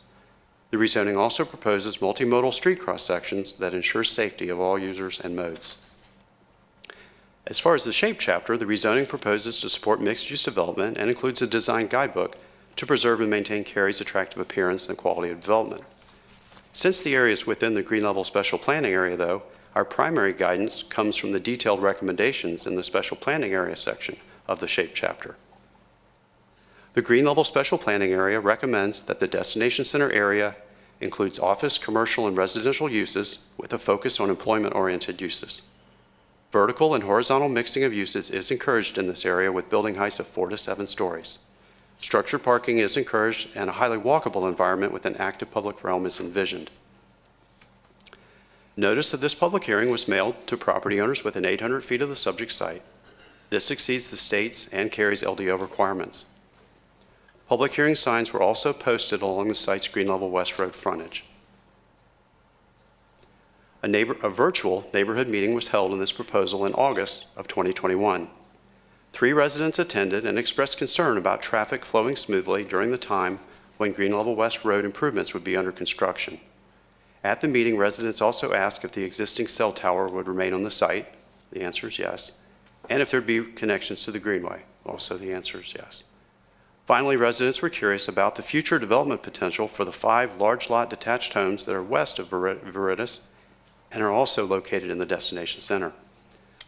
Speaker 15: The rezoning also proposes multimodal street cross-sections that ensure safety of all users and modes. As far as the Shape chapter, the rezoning proposes to support mixed-use development and includes a design guidebook to preserve and maintain Cary's attractive appearance and quality of development. Since the area is within the Green Level Special Planning Area, though, our primary guidance comes from the detailed recommendations in the Special Planning Area section of the Shape chapter. The Green Level Special Planning Area recommends that the Destination Center area includes office, commercial, and residential uses with a focus on employment-oriented uses. Vertical and horizontal mixing of uses is encouraged in this area with building heights of 4 to 7 stories. Structured parking is encouraged and a highly walkable environment with an active public realm is envisioned. Notice of this public hearing was mailed to property owners within 800 feet of the subject site. This exceeds the state's and Cary's LDO requirements. Public hearing signs were also posted along the site's Green Level West Road frontage. A virtual neighborhood meeting was held on this proposal in August of 2021. 3 residents attended and expressed concern about traffic flowing smoothly during the time when Green Level West Road improvements would be under construction. At the meeting, residents also asked if the existing cell tower would remain on the site. The answer is yes. And if there'd be connections to the Greenway. Also, the answer is yes. Finally, residents were curious about the future development potential for the 5 large lot detached homes that are west of Veritas and are also located in the destination center.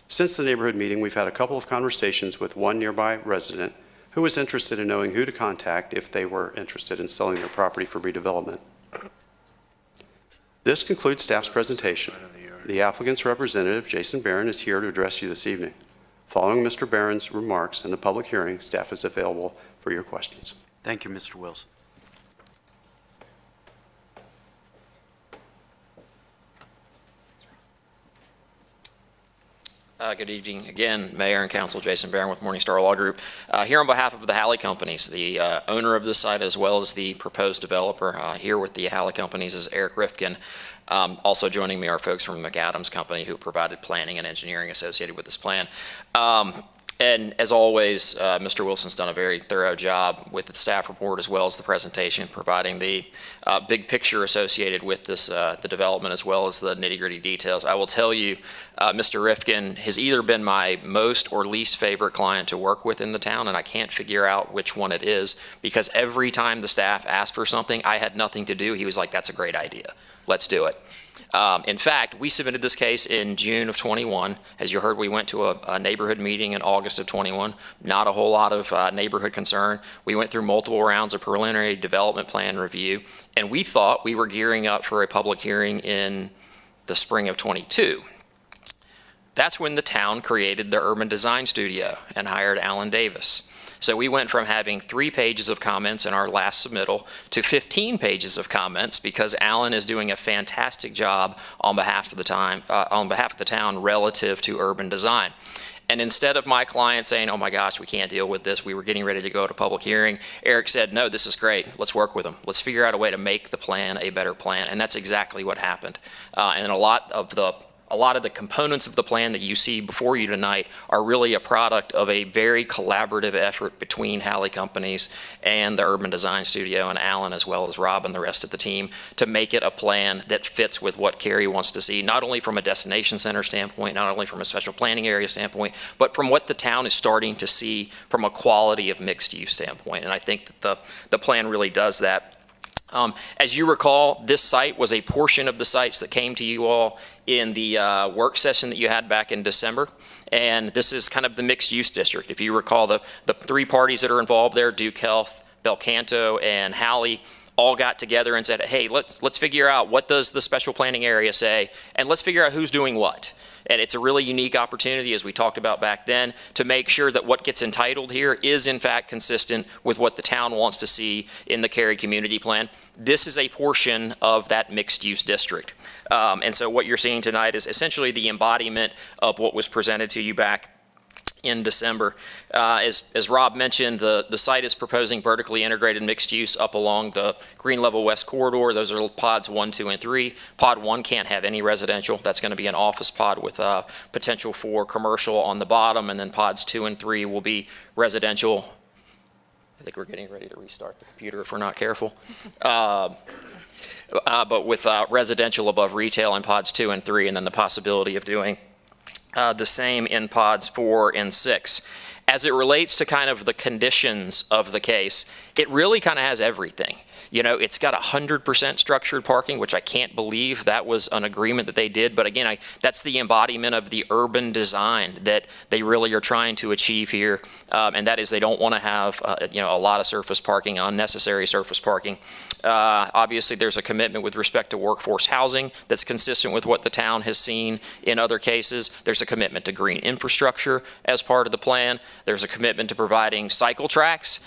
Speaker 15: Since the neighborhood meeting, we've had a couple of conversations with one nearby resident who was interested in knowing who to contact if they were interested in selling their property for redevelopment. This concludes staff's presentation. The applicant's representative, Jason Barron, is here to address you this evening. Following Mr. Barron's remarks and the public hearing, staff is available for your questions.
Speaker 1: Thank you, Mr. Wilson.
Speaker 10: Good evening again, Mayor and Council. Jason Barron with Morningstar Law Group. Here on behalf of the Halley Companies, the owner of this site as well as the proposed developer. Here with the Halley Companies is Eric Rifkin. Also joining me are folks from McAdams Company who provided planning and engineering associated with this plan. And as always, Mr. Wilson's done a very thorough job with the staff report as well as the presentation, providing the big picture associated with this, the development as well as the nitty-gritty details. I will tell you, Mr. Rifkin has either been my most or least favorite client to work with in the town, and I can't figure out which one it is, because every time the staff asked for something, I had nothing to do. He was like, that's a great idea. Let's do it. In fact, we submitted this case in June of 21. As you heard, we went to a neighborhood meeting in August of 21. Not a whole lot of neighborhood concern. We went through multiple rounds of preliminary development plan review, and we thought we were gearing up for a public hearing in the spring of 22. That's when the town created the Urban Design Studio and hired Alan Davis. So we went from having 3 pages of comments in our last submittal to 15 pages of comments because Alan is doing a fantastic job on behalf of the town relative to urban design. And instead of my client saying, oh my gosh, we can't deal with this, we were getting ready to go to public hearing, Eric said, no, this is great. Let's work with them. Let's figure out a way to make the plan a better plan. And that's exactly what happened. And a lot of the components of the plan that you see before you tonight are really a product of a very collaborative effort between Halley Companies and the Urban Design Studio and Alan, as well as Rob and the rest of the team, to make it a plan that fits with what Cary wants to see, not only from a destination center standpoint, not only from a special planning area standpoint, but from what the town is starting to see from a quality of mixed use standpoint. And I think that the plan really does that. As you recall, this site was a portion of the sites that came to you all in the work session that you had back in December. And this is kind of the mixed use district. If you recall, the 3 parties that are involved there, Duke Health, Belcanto, and Halley, all got together and said, hey, let's figure out what does the special planning area say, and let's figure out who's doing what. And it's a really unique opportunity, as we talked about back then, to make sure that what gets entitled here is in fact consistent with what the town wants to see in the Cary Community Plan. This is a portion of that mixed use district. And so what you're seeing tonight is essentially the embodiment of what was presented to you back in December. As Rob mentioned, the site is proposing vertically integrated mixed use up along the Green Level West corridor. Those are pods 1, 2, and 3. Pod 1 can't have any residential. That's going to be an office pod with potential for commercial on the bottom, and then pods 2 and 3 will be residential. I think we're getting ready to restart the computer if we're not careful. But with residential above retail in pods 2 and 3, and then the possibility of doing the same in pods 4 and 6. As it relates to kind of the conditions of the case, it really kind of has everything. You know, it's got 100% structured parking, which I can't believe that was an agreement that they did. But again, that's the embodiment of the urban design that they really are trying to achieve here. And that is they don't want to have, a lot of surface parking, unnecessary surface parking. Obviously, there's a commitment with respect to workforce housing that's consistent with what the town has seen in other cases. There's a commitment to green infrastructure as part of the plan. There's a commitment to providing cycle tracks,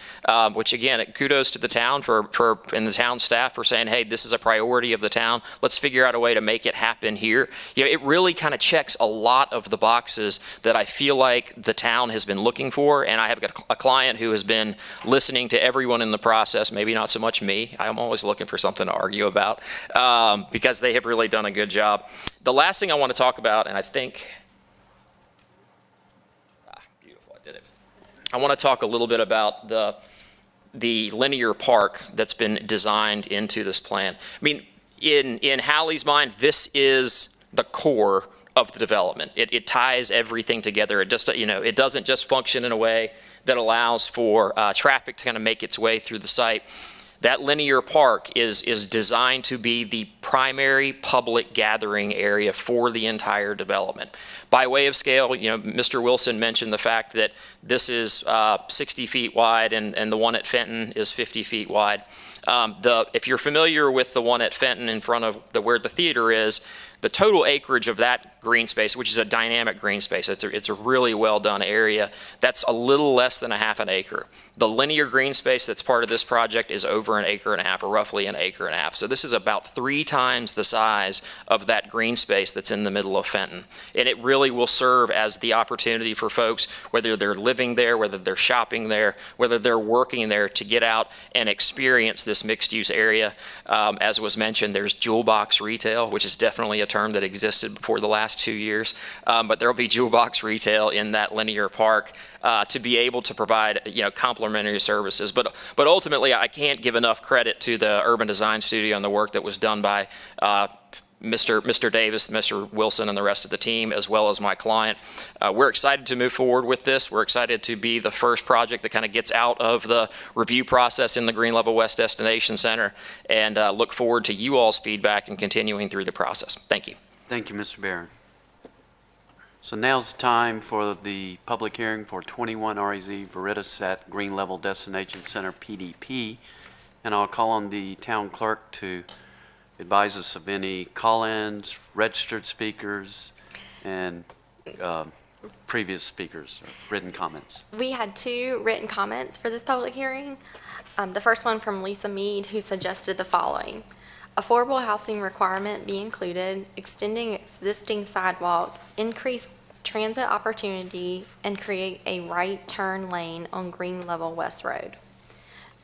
Speaker 10: which again, kudos to the town and the town staff for saying, hey, this is a priority of the town. Let's figure out a way to make it happen here. You know, it really kind of checks a lot of the boxes that I feel like the town has been looking for. And I have got a client who has been listening to everyone in the process, maybe not so much me. I'm always looking for something to argue about because they have really done a good job. The last thing I want to talk about, and I think, beautiful, I did it. I want to talk a little bit about the linear park that's been designed into this plan. I mean, in Halley's mind, this is the core of the development. It ties everything together. It just, it doesn't just function in a way that allows for traffic to kind of make its way through the site. That linear park is designed to be the primary public gathering area for the entire development. By way of scale, you know, Mr. Wilson mentioned the fact that this is 60 feet wide and the one at Fenton is 50 feet wide. If you're familiar with the one at Fenton in front of where the theater is, the total acreage of that green space, which is a dynamic green space, it's a really well done area, that's a little less than a half an acre. The linear green space that's part of this project is over an acre and a half, or roughly an acre and a half. So this is about 3 times the size of that green space that's in the middle of Fenton. And it really will serve as the opportunity for folks, whether they're living there, whether they're shopping there, whether they're working there, to get out and experience this mixed-use area. As was mentioned, there's jewel box retail, which is definitely a term that existed before the last 2 years. But there will be jewel box retail in that linear park to be able to provide, you know, complementary services. But ultimately, I can't give enough credit to the Urban Design Studio and the work that was done by Mr. Davis, Mr. Wilson, and the rest of the team, as well as my client. We're excited to move forward with this. We're excited to be the first project that kind of gets out of the review process in the Green Level West Destination Center, and look forward to you all's feedback and continuing through the process. Thank you.
Speaker 1: Thank you, Mr. Barron. So now's the time for the public hearing for 21 REZ Veritas at Green Level Destination Center PDP, and I'll call on the town clerk to advise us of any call-ins, registered speakers, and previous speakers, or written comments.
Speaker 9: We had 2 written comments for this public hearing. The first one from Lisa Mead, who suggested the following: affordable housing requirement be included, extending existing sidewalk, increase transit opportunity, and create a right turn lane on Green Level West Road.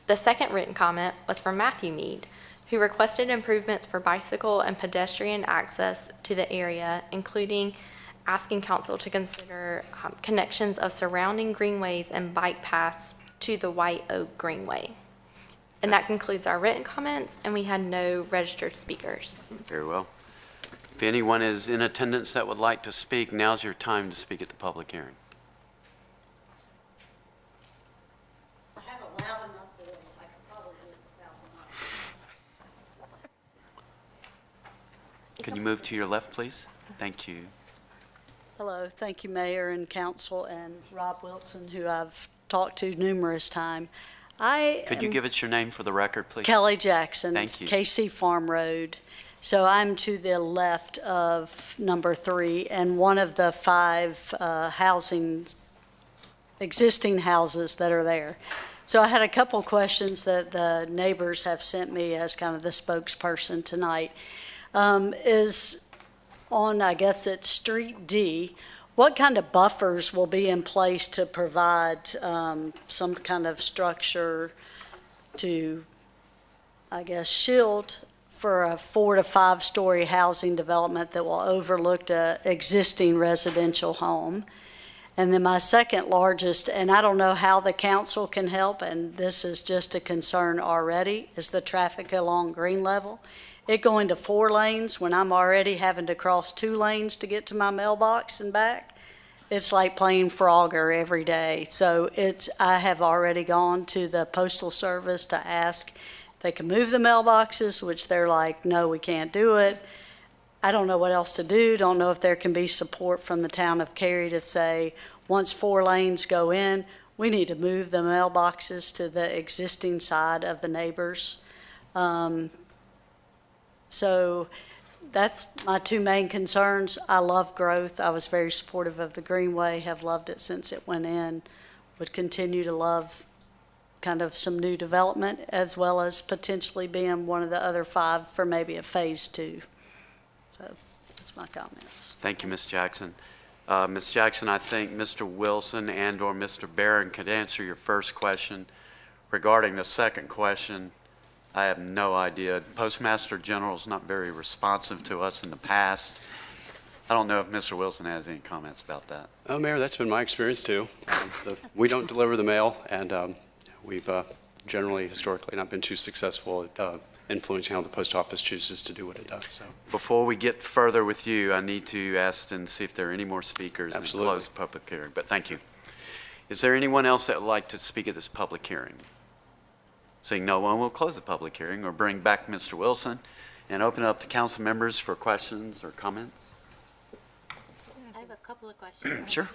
Speaker 9: The second written comment was from Matthew Mead, who requested improvements for bicycle and pedestrian access to the area, including asking council to consider connections of surrounding greenways and bike paths to the White Oak Greenway. And that concludes our written comments, and we had no registered speakers.
Speaker 1: Very well. If anyone is in attendance that would like to speak, now's your time to speak at the public hearing.
Speaker 3: I have a loud enough voice, I could probably do it without the mic.
Speaker 1: Can you move to your left, please? Thank you.
Speaker 3: Hello, thank you, Mayor and Council, and Rob Wilson, who I've talked to numerous times.
Speaker 1: Could you give us your name for the record, please?
Speaker 3: Kelly Jackson.
Speaker 1: Thank you.
Speaker 3: KC Farm Road. So I'm to the left of number 3, and one of the 5 existing houses that are there. So I had a couple questions that the neighbors have sent me as kind of the spokesperson tonight. Is on, I guess it's Street D, what kind of buffers will be in place to provide some kind of structure to, I guess, shield for a 4 to 5 story housing development that will overlook the existing residential home? And then my second largest, and I don't know how the council can help, and this is just a concern already, is the traffic along Green Level. It going to 4 lanes when I'm already having to cross 2 lanes to get to my mailbox and back. It's like playing Frogger every day. So I have already gone to the Postal Service to ask if they can move the mailboxes, which they're like, no, we can't do it. I don't know what else to do. Don't know if there can be support from the town of Cary to say, once 4 lanes go in, we need to move the mailboxes to the existing side of the neighbors. So that's my 2 main concerns. I love growth. I was very supportive of the Greenway, have loved it since it went in, would continue to love kind of some new development, as well as potentially being one of the other 5 for maybe a phase 2. So that's my comments.
Speaker 1: Thank you, Ms. Jackson. Ms. Jackson, I think Mr. Wilson and or Mr. Barron could answer your first question. Regarding the second question, I have no idea. The Postmaster General is not very responsive to us in the past. I don't know if Mr. Wilson has any comments about that.
Speaker 15: Oh, Mayor, that's been my experience too. We don't deliver the mail, and we've generally, historically, not been too successful at influencing how the post office chooses to do what it does. So.
Speaker 1: Before we get further with you, I need to ask and see if there are any more speakers.
Speaker 15: Absolutely.
Speaker 1: And close the public hearing, but thank you. Is there anyone else that would like to speak at this public hearing? Seeing no one, we'll close the public hearing or bring back Mr. Wilson and open it up to council members for questions or comments.
Speaker 14: I have a couple of questions.
Speaker 1: Sure.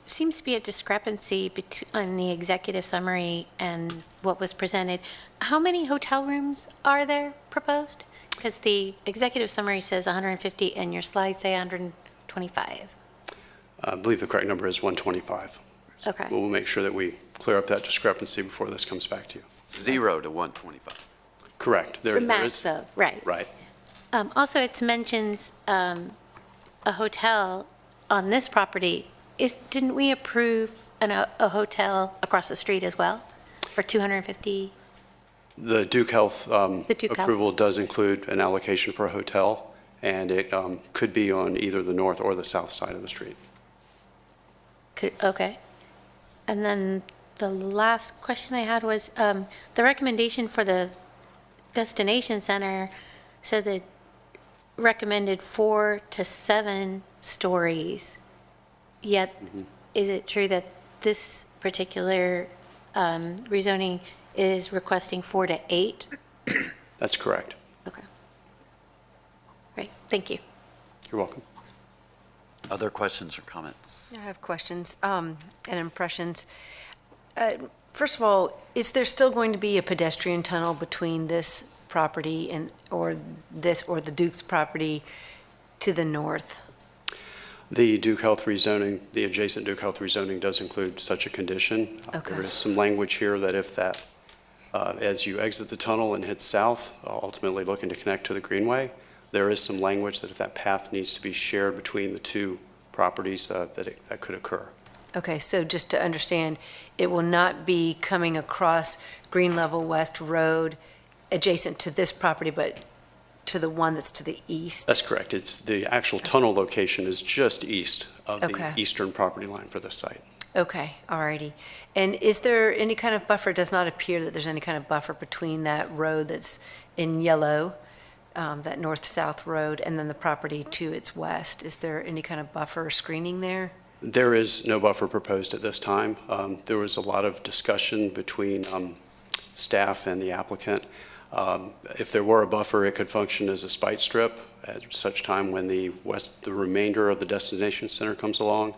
Speaker 14: Seems to be a discrepancy between the executive summary and what was presented. How many hotel rooms are there proposed? Because the executive summary says 150 and your slides say 125.
Speaker 15: I believe the correct number is 125.
Speaker 14: Okay.
Speaker 15: We'll make sure that we clear up that discrepancy before this comes back to you.
Speaker 1: 0 to 125.
Speaker 15: Correct.
Speaker 14: The max of, right.
Speaker 15: Right.
Speaker 14: Also, it mentions a hotel on this property. Didn't we approve a hotel across the street as well for 250?
Speaker 15: The Duke Health
Speaker 14: Duke Health.
Speaker 15: approval does include an allocation for a hotel, and it could be on either the north or the south side of the street.
Speaker 14: Okay. And then the last question I had was the recommendation for the destination center said that recommended 4 to 7 stories. Yet, is it true that this particular rezoning is requesting 4 to 8?
Speaker 15: That's correct.
Speaker 14: Okay. Great. Thank you.
Speaker 15: You're welcome.
Speaker 1: Other questions or comments?
Speaker 3: I have questions and impressions. First of all, is there still going to be a pedestrian tunnel between this property or the Duke's property to the north?
Speaker 15: The Duke Health rezoning, the adjacent Duke Health rezoning does include such a condition.
Speaker 3: Okay.
Speaker 15: There is some language here that if that, as you exit the tunnel and head south, ultimately looking to connect to the Greenway, there is some language that if that path needs to be shared between the two properties, that could occur.
Speaker 3: Okay, so just to understand, it will not be coming across Green Level West Road adjacent to this property, but to the one that's to the east?
Speaker 15: That's correct. It's the actual tunnel location is just east of
Speaker 3: Okay.
Speaker 15: the eastern property line for this site.
Speaker 3: Okay, all righty. And is there any kind of buffer? It does not appear that there's any kind of buffer between that road that's in yellow, that north-south road, and then the property to its west. Is there any kind of buffer or screening there?
Speaker 15: There is no buffer proposed at this time. There was a lot of discussion between staff and the applicant. If there were a buffer, it could function as a spite strip at such time when the remainder of the destination center comes along.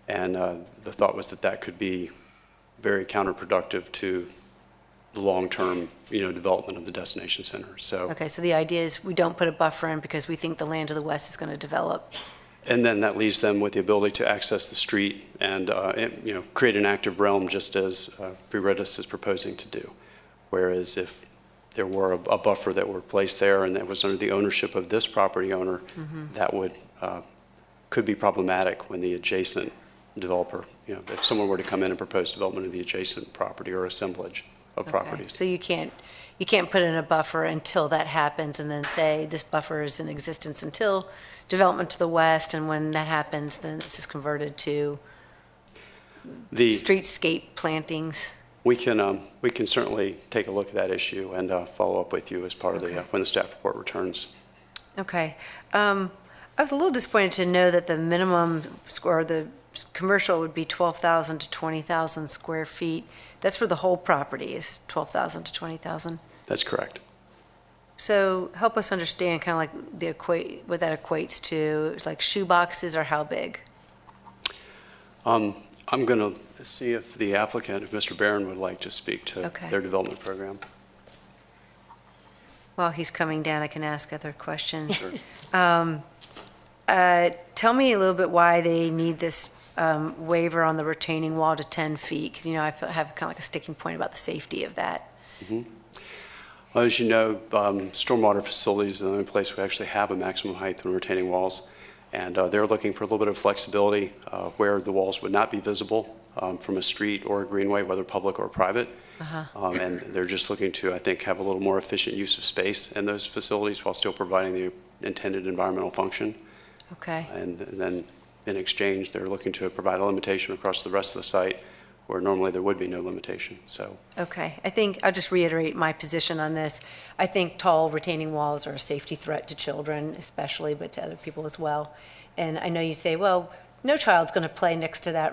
Speaker 15: And the thought was that that could be very counterproductive to the long-term, development of the destination center. So,
Speaker 3: Okay, so the idea is we don't put a buffer in because we think the land to the west is going to develop.
Speaker 15: and then that leaves them with the ability to access the street and, create an active realm, just as Viridis is proposing to do. Whereas if there were a buffer that were placed there and that was under the ownership of this property owner, that could be problematic when the adjacent developer, if someone were to come in and propose development of the adjacent property or assemblage of properties.
Speaker 3: So you can't put in a buffer until that happens and then say this buffer is in existence until development to the west, and when that happens, then this is converted to
Speaker 15: The
Speaker 3: streetscape plantings.
Speaker 15: We can certainly take a look at that issue and follow up with you as part of when the staff report returns.
Speaker 3: Okay. I was a little disappointed to know that the minimum the commercial would be 12,000 to 20,000 square feet. That's for the whole property, is 12,000 to 20,000?
Speaker 15: That's correct.
Speaker 3: So help us understand kind of like what that equates to. It's like shoe boxes, or how big?
Speaker 15: I'm going to see if the applicant, if Mr. Barron would like to speak to their development program.
Speaker 3: While he's coming down, I can ask other questions.
Speaker 15: Sure.
Speaker 3: Tell me a little bit why they need this waiver on the retaining wall to 10 feet, because, I have kind of like a sticking point about the safety of that.
Speaker 15: Well, as you know, stormwater facilities are the only place we actually have a maximum height on retaining walls. And they're looking for a little bit of flexibility where the walls would not be visible from a street or a greenway, whether public or private. And they're just looking to, I think, have a little more efficient use of space in those facilities while still providing the intended environmental function.
Speaker 3: Okay.
Speaker 15: And then in exchange, they're looking to provide a limitation across the rest of the site where normally there would be no limitation. So.
Speaker 3: Okay. I think I'll just reiterate my position on this. I think tall retaining walls are a safety threat to children especially, but to other people as well. And I know you say, well,
Speaker 16: no child's going to play next to that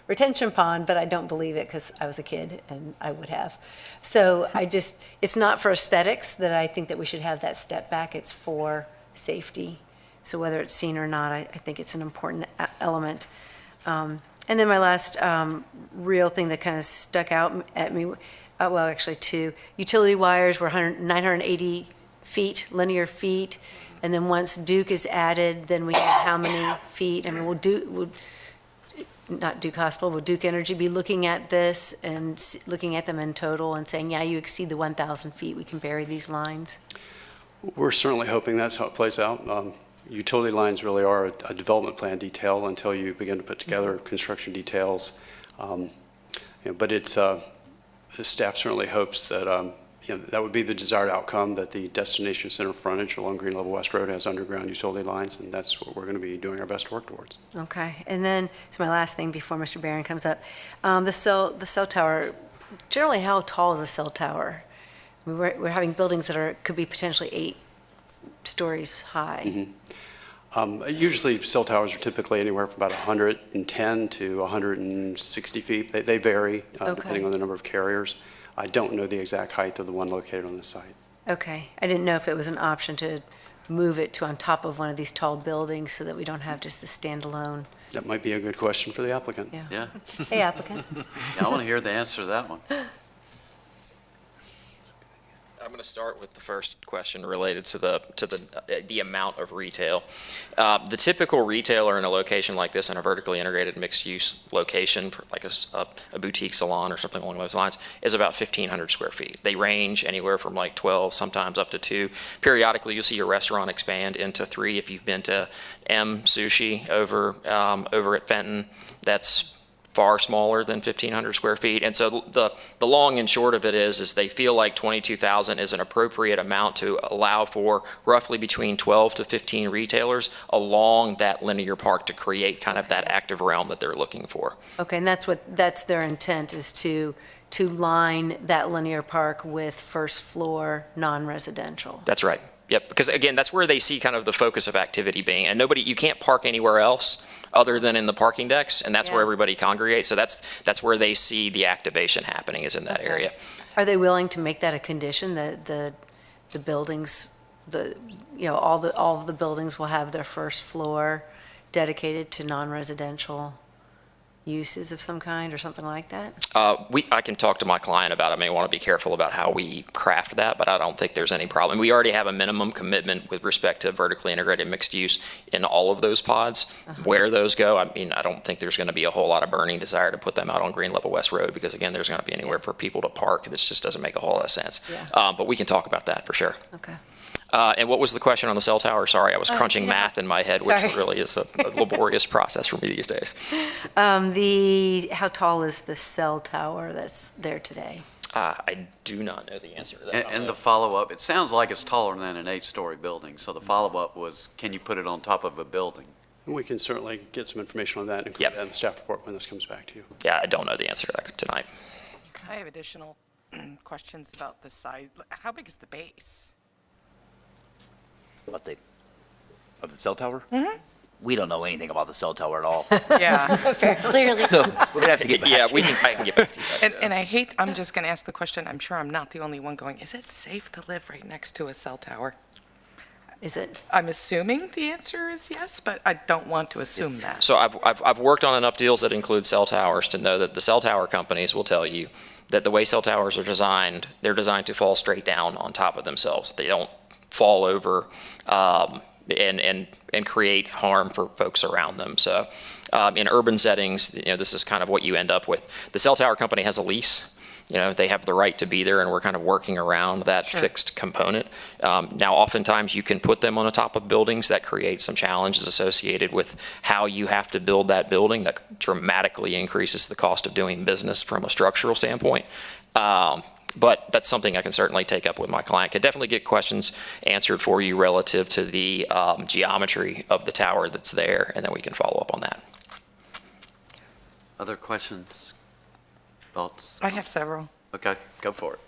Speaker 16: retention pond, but I don't believe it because I was a kid and I would have. So it's not for aesthetics that I think that we should have that step back. It's for safety. So whether it's seen or not, I think it's an important element. And then my last real thing that kind of stuck out at me, well, actually two, utility wires were 980 feet, linear feet. And then once Duke is added, then we have how many feet? I mean, not Duke Hospital, will Duke Energy be looking at this and looking at them in total and saying, yeah, you exceed the 1,000 feet, we can bury these lines?
Speaker 15: We're certainly hoping that's how it plays out. Utility lines really are a development plan detail until you begin to put together construction details. But it's, the staff certainly hopes that that would be the desired outcome, that the destination center frontage along Green Level West Road has underground utility lines, and that's what we're going to be doing our best to work towards.
Speaker 16: Okay, and then, so my last thing before Mr. Barron comes up, the cell tower, generally how tall is a cell tower? I mean, we're having buildings that could be potentially 8 stories high.
Speaker 15: Usually cell towers are typically anywhere from about 110 to 160 feet. They vary depending on the number of carriers. I don't know the exact height of the one located on the site.
Speaker 16: Okay. I didn't know if it was an option to move it to on top of one of these tall buildings so that we don't have just the standalone.
Speaker 15: That might be a good question for the applicant.
Speaker 1: Yeah.
Speaker 16: Hey, applicant.
Speaker 1: Yeah, I want to hear the answer to that one.
Speaker 10: I'm going to start with the first question related to the amount of retail. The typical retailer in a location like this, in a vertically integrated mixed-use location, for like a boutique salon or something along those lines, is about 1,500 square feet. They range anywhere from like 12, sometimes up to 2. Periodically, you'll see a restaurant expand into 3. If you've been to M Sushi over at Fenton, that's far smaller than 1,500 square feet. And so the long and short of it is they feel like 22,000 is an appropriate amount to allow for roughly between 12 to 15 retailers along that linear park to create kind of that active realm that they're looking for.
Speaker 16: Okay, and that's their intent, is to line that linear park with first floor non-residential.
Speaker 10: That's right. Yep, because again, that's where they see kind of the focus of activity being, and you can't park anywhere else other than in the parking decks, and that's where everybody congregates. So that's where they see the activation happening, is in that area.
Speaker 16: Are they willing to make that a condition that the buildings, all of the buildings will have their first floor dedicated to non-residential uses of some kind or something like that?
Speaker 10: I can talk to my client about it. I may want to be careful about how we craft that, but I don't think there's any problem. We already have a minimum commitment with respect to vertically integrated mixed use in all of those pods. Where those go, I mean, I don't think there's going to be a whole lot of burning desire to put them out on Green Level West Road, because again, there's going to be anywhere for people to park. This just doesn't make a whole lot of sense. But we can talk about that for sure.
Speaker 16: Okay.
Speaker 10: And what was the question on the cell tower? Sorry, I was crunching math in my head, which really is a laborious process for me these days.
Speaker 16: How tall is the cell tower that's there today?
Speaker 10: I do not know the answer to that.
Speaker 1: And the follow-up, it sounds like it's taller than an 8-story building. So the follow-up was, can you put it on top of a building?
Speaker 15: We can certainly get some information on that and include that in the staff report when this comes back to you.
Speaker 10: Yeah, I don't know the answer to that tonight.
Speaker 2: I have additional questions about the size. How big is the base?
Speaker 7: Of the cell tower?
Speaker 2: Mm-hmm.
Speaker 7: We don't know anything about the cell tower at all.
Speaker 2: Yeah.
Speaker 16: Clearly.
Speaker 7: So we're going to have to get back.
Speaker 10: Yeah, I can get back to you.
Speaker 2: And I'm just going to ask the question, I'm sure I'm not the only one going, is it safe to live right next to a cell tower?
Speaker 16: Is it?
Speaker 2: I'm assuming the answer is yes, but I don't want to assume that.
Speaker 10: So I've worked on enough deals that include cell towers to know that the cell tower companies will tell you that the way cell towers are designed, they're designed to fall straight down on top of themselves. They don't fall over and create harm for folks around them. So in urban settings, this is kind of what you end up with. The cell tower company has a lease. They have the right to be there, and we're kind of working around that fixed component. Now, oftentimes you can put them on the top of buildings. That creates some challenges associated with how you have to build that building. That dramatically increases the cost of doing business from a structural standpoint. But that's something I can certainly take up with my client. Could definitely get questions answered for you relative to the geometry of the tower that's there, and then we can follow up on that.
Speaker 1: Other questions? Thoughts?
Speaker 2: I have several.
Speaker 1: Okay, go for it.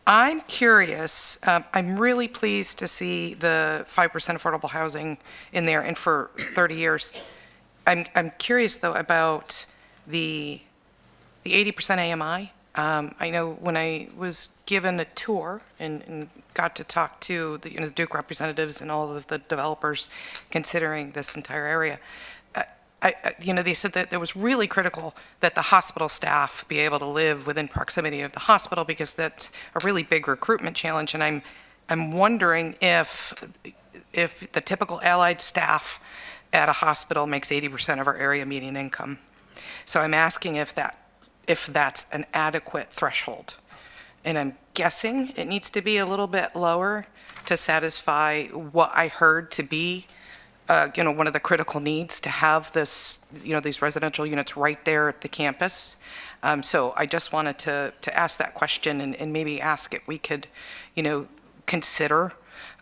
Speaker 2: I'm curious, I'm really pleased to see the 5% affordable housing in there and for 30 years. I'm curious, though, about the 80% AMI. I know when I was given a tour and got to talk to the, the Duke representatives and all of the developers considering this entire area, they said that it was really critical that the hospital staff be able to live within proximity of the hospital because that's a really big recruitment challenge. And I'm wondering if the typical allied staff at a hospital makes 80% of our area median income. So I'm asking if that's an adequate threshold. And I'm guessing it needs to be a little bit lower to satisfy what I heard to be one of the critical needs to have this, these residential units right there at the campus. So I just wanted to ask that question and maybe ask if we could, consider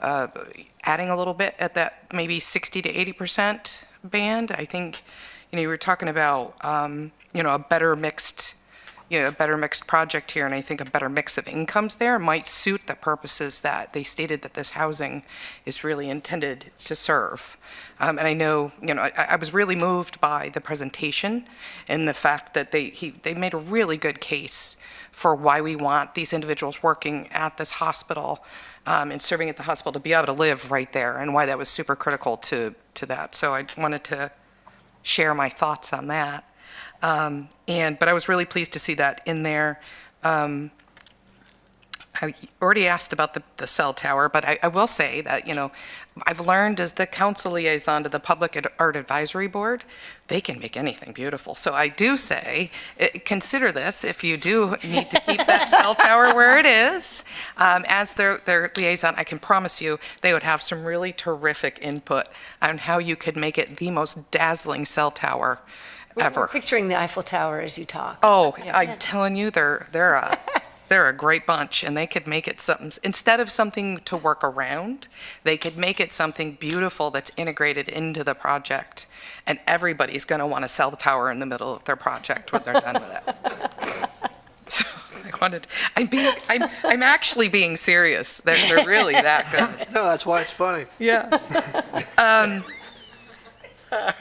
Speaker 2: adding a little bit at that maybe 60 to 80% band. I think, you were talking about, a better mixed project here, and I think a better mix of incomes there might suit the purposes that they stated that this housing is really intended to serve. And I know, I was really moved by the presentation and the fact that they made a really good case for why we want these individuals working at this hospital and serving at the hospital to be able to live right there, and why that was super critical to that. So I wanted to share my thoughts on that. But I was really pleased to see that in there. I already asked about the cell tower, but I will say that, I've learned as the council liaison to the Public Art Advisory Board, they can make anything beautiful. So I do say, consider this if you do need to keep that cell tower where it is. As their liaison, I can promise you they would have some really terrific input on how you could make it the most dazzling cell tower ever.
Speaker 16: We're picturing the Eiffel Tower as you talk.
Speaker 2: Oh, I'm telling you, they're a great bunch, and they could make it something, instead of something to work around, they could make it something beautiful that's integrated into the project, and everybody's going to want to sell the tower in the middle of their project when they're done with it. So I'm actually being serious. They're really that good.
Speaker 17: No, that's why it's funny.
Speaker 2: Yeah.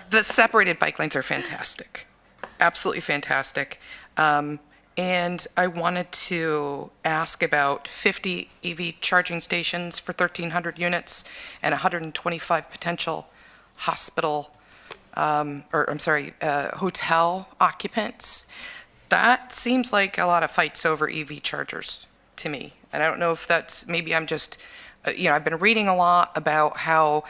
Speaker 2: The separated bike lanes are fantastic, absolutely fantastic. And I wanted to ask about 50 EV charging stations for 1,300 units and 125 potential hotel occupants. That seems like a lot of fights over EV chargers to me. And I don't know if that's, maybe I'm just, I've been reading a lot about how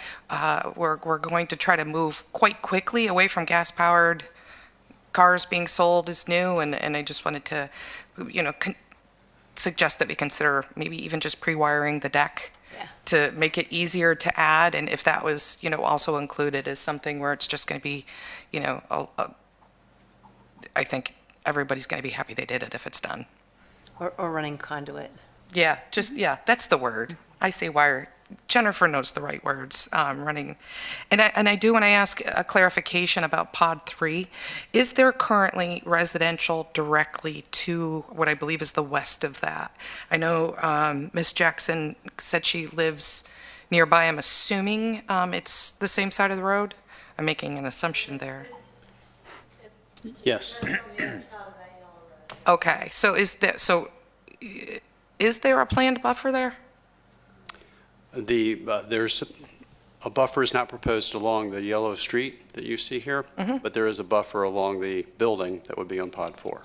Speaker 2: we're going to try to move quite quickly away from gas-powered cars being sold as new, and I just wanted to, suggest that we consider maybe even just pre-wiring the deck to make it easier to add, and if that was, also included as something where it's just going to be, I think everybody's going to be happy they did it if it's done.
Speaker 16: Or running conduit.
Speaker 2: Yeah, that's the word. I say wire. Jennifer knows the right words, running. And I do want to ask a clarification about Pod 3. Is there currently residential directly to what I believe is the west of that? I know Ms. Jackson said she lives nearby. I'm assuming it's the same side of the road? I'm making an assumption there.
Speaker 15: Yes.
Speaker 2: Okay, so is there a planned buffer there?
Speaker 15: There's a buffer is not proposed along the yellow street that you see here, but there is a buffer along the building that would be on Pod 4.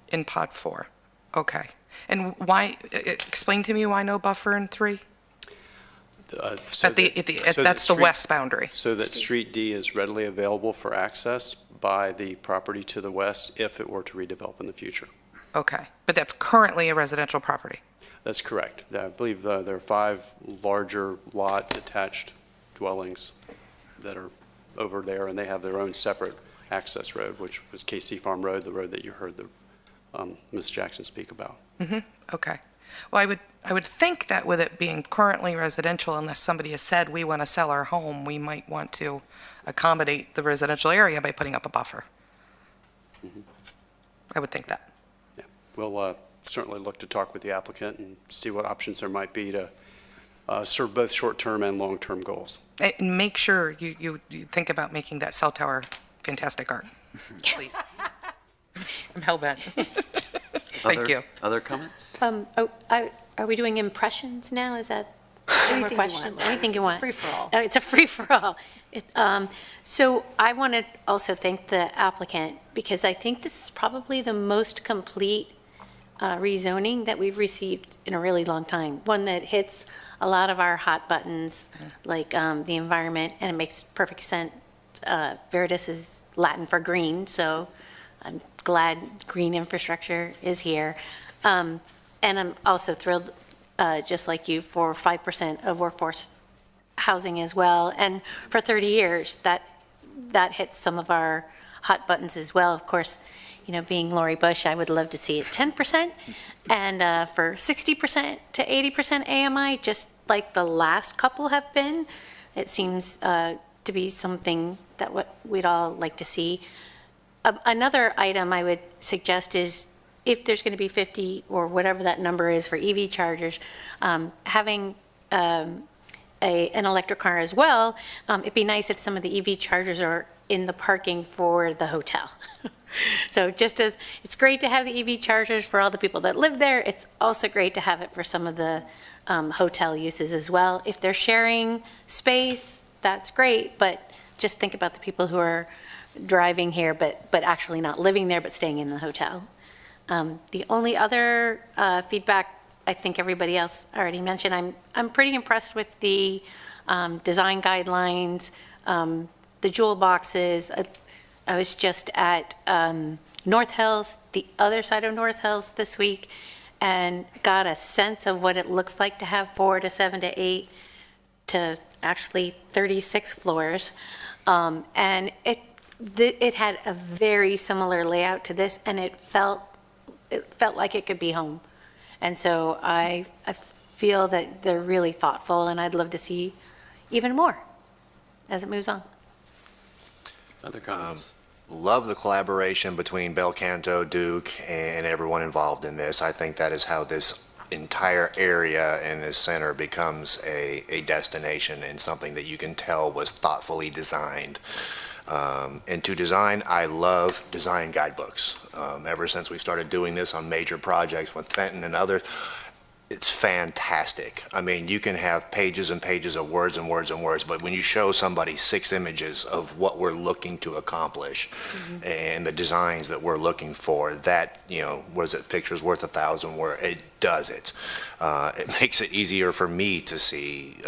Speaker 2: In Pod 4, okay. And why? Explain to me why no buffer in 3. That's the west boundary.
Speaker 15: So that Street D is readily available for access by the property to the west if it were to redevelop in the future.
Speaker 2: Okay, but that's currently a residential property.
Speaker 15: That's correct. I believe there are 5 larger lot detached dwellings that are over there, and they have their own separate access road, which was KC Farm Road, the road that you heard Ms. Jackson speak about.
Speaker 2: Okay. Well, I would think that with it being currently residential, unless somebody has said we want to sell our home, we might want to accommodate the residential area by putting up a buffer. I would think that.
Speaker 15: Yeah. We'll certainly look to talk with the applicant and see what options there might be to serve both short-term and long-term goals.
Speaker 2: And make sure you think about making that cell tower fantastic art, please. I'm hell-bent. Thank you.
Speaker 1: Other comments?
Speaker 14: Are we doing impressions now? Is that more
Speaker 16: Anything you
Speaker 14: questions?
Speaker 16: want.
Speaker 14: Anything you want?
Speaker 16: Free-for-all.
Speaker 14: It's a free-for-all. So I want to also thank the applicant because I think this is probably the most complete rezoning that we've received in a really long time. One that hits a lot of our hot buttons, like the environment, and it makes perfect sense. Veritas is Latin for green, so I'm glad green infrastructure is here. And I'm also thrilled, just like you, for 5% of workforce housing as well. And for 30 years, that hits some of our hot buttons as well. Of course, you know, being Lori Bush, I would love to see it 10%, and for 60% to 80% AMI, just like the last couple have been. It seems to be something that we'd all like to see. Another item I would suggest is if there's going to be 50 or whatever that number is for EV chargers, having an electric car as well, it'd be nice if some of the EV chargers are in the parking for the hotel. So just as it's great to have the EV chargers for all the people that live there, it's also great to have it for some of the hotel uses as well. If they're sharing space, that's great, but just think about the people who are driving here but actually not living there but staying in the hotel. The only other feedback I think everybody else already mentioned, I'm pretty impressed with the design guidelines, the jewel boxes. I was just at North Hills, the other side of North Hills this week, and got a sense of what it looks like to have 4 to 7 to 8 to actually 36 floors. And it had a very similar layout to this, and it felt like it could be home. And so I feel that they're really thoughtful, and I'd love to see even more as it moves on.
Speaker 15: Other comments?
Speaker 17: Love the collaboration between Bel Canto, Duke, and everyone involved in this. I think that is how this entire area in this center becomes a destination and something that you can tell was thoughtfully designed. And to design, I love design guidebooks. Ever since we started doing this on major projects with Fenton and others, it's fantastic. I mean, you can have pages and pages of words and words and words, but when you show somebody 6 images of what we're looking to accomplish and the designs that we're looking for, that, you know, what is it, picture's worth 1,000 words, it does it. It makes it easier for me to see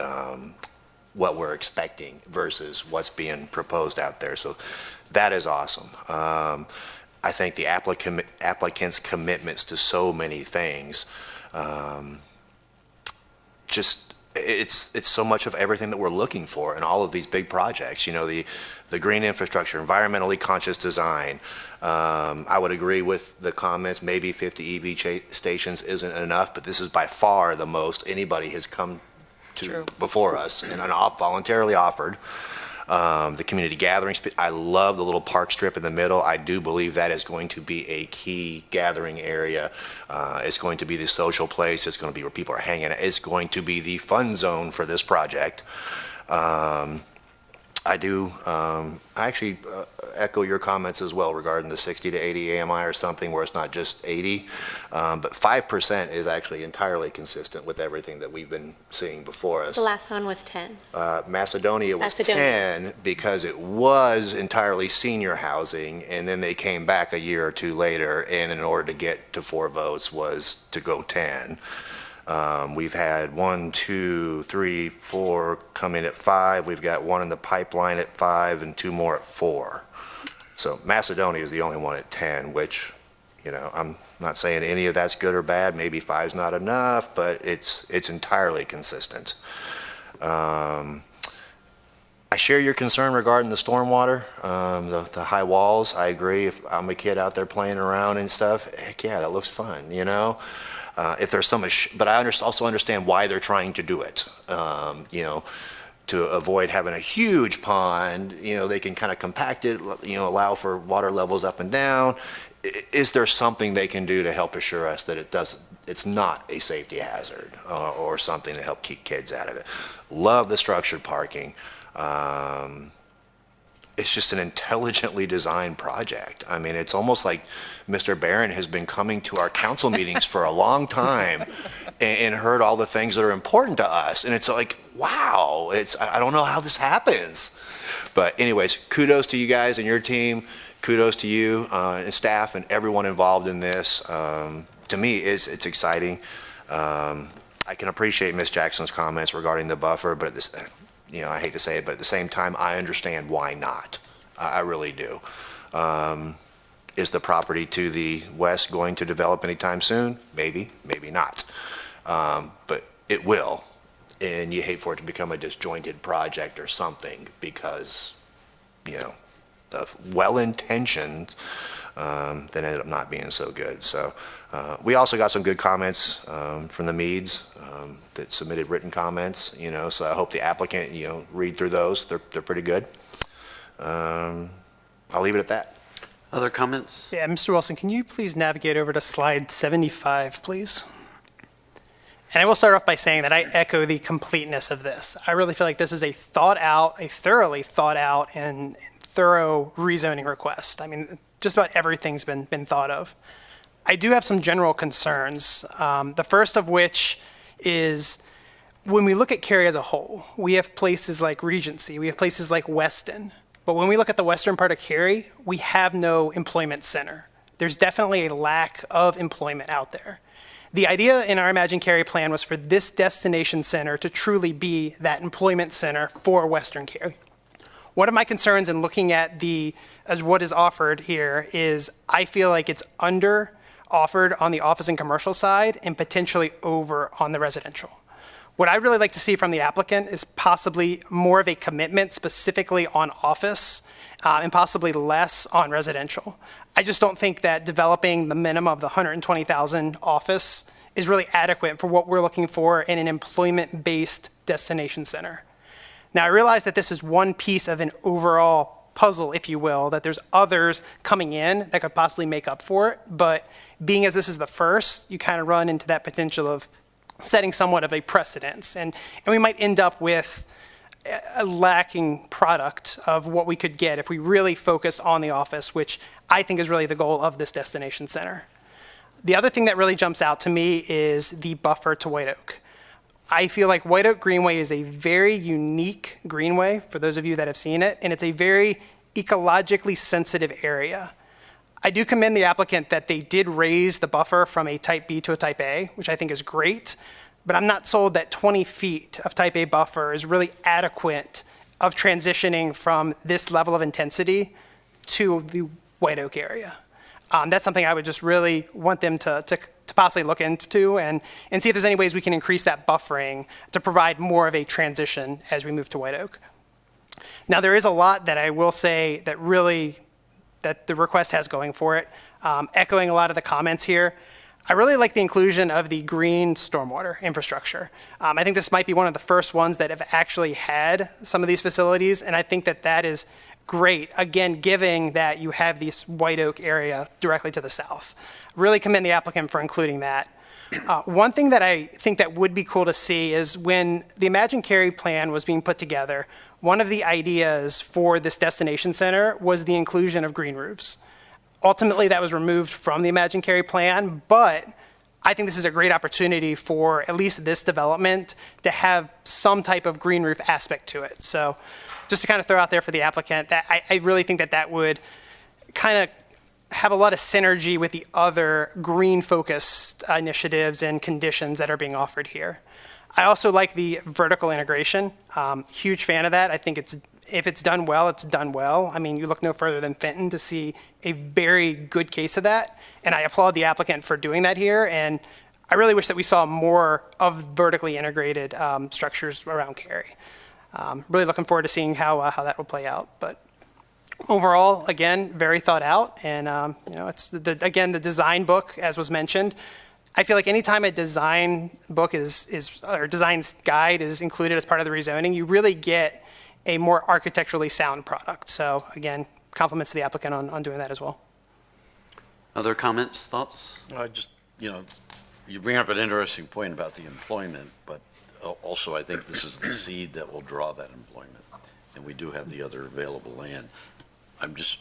Speaker 17: what we're expecting versus what's being proposed out there. So that is awesome. I think the applicant's commitments to so many things, just it's so much of everything that we're looking for in all of these big projects. You know, the green infrastructure, environmentally conscious design. I would agree with the comments. Maybe 50 EV stations isn't enough, but this is by far the most anybody has come to before us and voluntarily offered. The community gathering, I love the little park strip in the middle. I do believe that is going to be a key gathering area. It's going to be the social place. It's going to be where people are hanging out. It's going to be the fun zone for this project. I actually echo your comments as well regarding the 60 to 80 AMI or something where it's not just 80, but 5% is actually entirely consistent with everything that we've been seeing before us.
Speaker 14: The last one was 10.
Speaker 17: Macedonia was 10 because it was entirely senior housing, and then they came back a year or two later, and in order to get to 4 votes was to go 10. We've had 1, 2, 3, 4 come in at 5. We've got 1 in the pipeline at 5 and 2 more at 4. So Macedonia is the only one at 10, which, you know, I'm not saying any of that's good or bad. Maybe 5's not enough, but it's entirely consistent. I share your concern regarding the stormwater, the high walls. I agree. If I'm a kid out there playing around and stuff, heck yeah, that looks fun, you know? If there's so much, but I also understand why they're trying to do it. You know, to avoid having a huge pond, you know, they can kind of compact it, you know, allow for water levels up and down. is there something they can do to help assure us that it's not a safety hazard or something to help keep kids out of it? Love the structured parking. It's just an intelligently designed project. I mean, it's almost like Mr. Barron has been coming to our council meetings for a long time and heard all the things that are important to us. And it's like, wow, I don't know how this happens. But anyways, kudos to you guys and your team. Kudos to you and staff and everyone involved in this. To me, it's exciting. I can appreciate Ms. Jackson's comments regarding the buffer, but this, I hate to say it, but at the same time, I understand why not. I really do. Is the property to the west going to develop anytime soon? Maybe, maybe not. But it will. And you hate for it to become a disjointed project or something because, of well-intentioned, then ended up not being so good. So we also got some good comments from the Meads that submitted written comments, so I hope the applicant, read through those. They're pretty good. I'll leave it at that.
Speaker 1: Other comments?
Speaker 18: Yeah, Mr. Wilson, can you please navigate over to slide 75, please? And I will start off by saying that I echo the completeness of this. I really feel like this is a thoroughly thought out and thorough rezoning request. I mean, just about everything's been thought of. I do have some general concerns. The first of which is when we look at Cary as a whole, we have places like Regency, we have places like Weston. But when we look at the western part of Cary, we have no employment center. There's definitely a lack of employment out there. The idea in our Imagine Cary plan was for this destination center to truly be that employment center for Western Cary. One of my concerns in looking at as what is offered here is I feel like it's under offered on the office and commercial side and potentially over on the residential. What I'd really like to see from the applicant is possibly more of a commitment specifically on office and possibly less on residential. I just don't think that developing the minimum of the 120,000 office is really adequate for what we're looking for in an employment-based destination center. Now, I realize that this is one piece of an overall puzzle, if you will, that there's others coming in that could possibly make up for it, but being as this is the first, you kind of run into that potential of setting somewhat of a precedence, and we might end up with a lacking product of what we could get if we really focus on the office, which I think is really the goal of this destination center. The other thing that really jumps out to me is the buffer to White Oak. I feel like White Oak Greenway is a very unique greenway, for those of you that have seen it, and it's a very ecologically sensitive area. I do commend the applicant that they did raise the buffer from a type B to a type A, which I think is great, but I'm not sold that 20 feet of type A buffer is really adequate of transitioning from this level of intensity to the White Oak area. That's something I would just really want them to possibly look into and see if there's any ways we can increase that buffering to provide more of a transition as we move to White Oak. Now, there is a lot that I will say that the request has going for it. Echoing a lot of the comments here, I really like the inclusion of the green stormwater infrastructure. I think this might be one of the first ones that have actually had some of these facilities, and I think that is great, again, given that you have this White Oak area directly to the south. Really commend the applicant for including that. One thing that I think that would be cool to see is when the Imagine Cary plan was being put together, one of the ideas for this destination center was the inclusion of green roofs. Ultimately, that was removed from the Imagine Cary plan, but I think this is a great opportunity for at least this development to have some type of green roof aspect to it. So just to kind of throw out there for the applicant, that I really think that would kind of have a lot of synergy with the other green-focused initiatives and conditions that are being offered here. I also like the vertical integration. Huge fan of that. I think if it's done well, it's done well. I mean, you look no further than Fenton to see a very good case of that, and I applaud the applicant for doing that here, and I really wish that we saw more of vertically integrated structures around Cary. Really looking forward to seeing how that will play out. But overall, again, very thought out, and it's the design book, as was mentioned. I feel like anytime a design book or design guide is included as part of the rezoning, you really get a more architecturally sound product. So again, compliments to the applicant on doing that as well.
Speaker 1: Other comments, thoughts?
Speaker 19: I just, you bring up an interesting point about the employment, but also I think this is the seed that will draw that employment. And we do have the other available land. I'm just,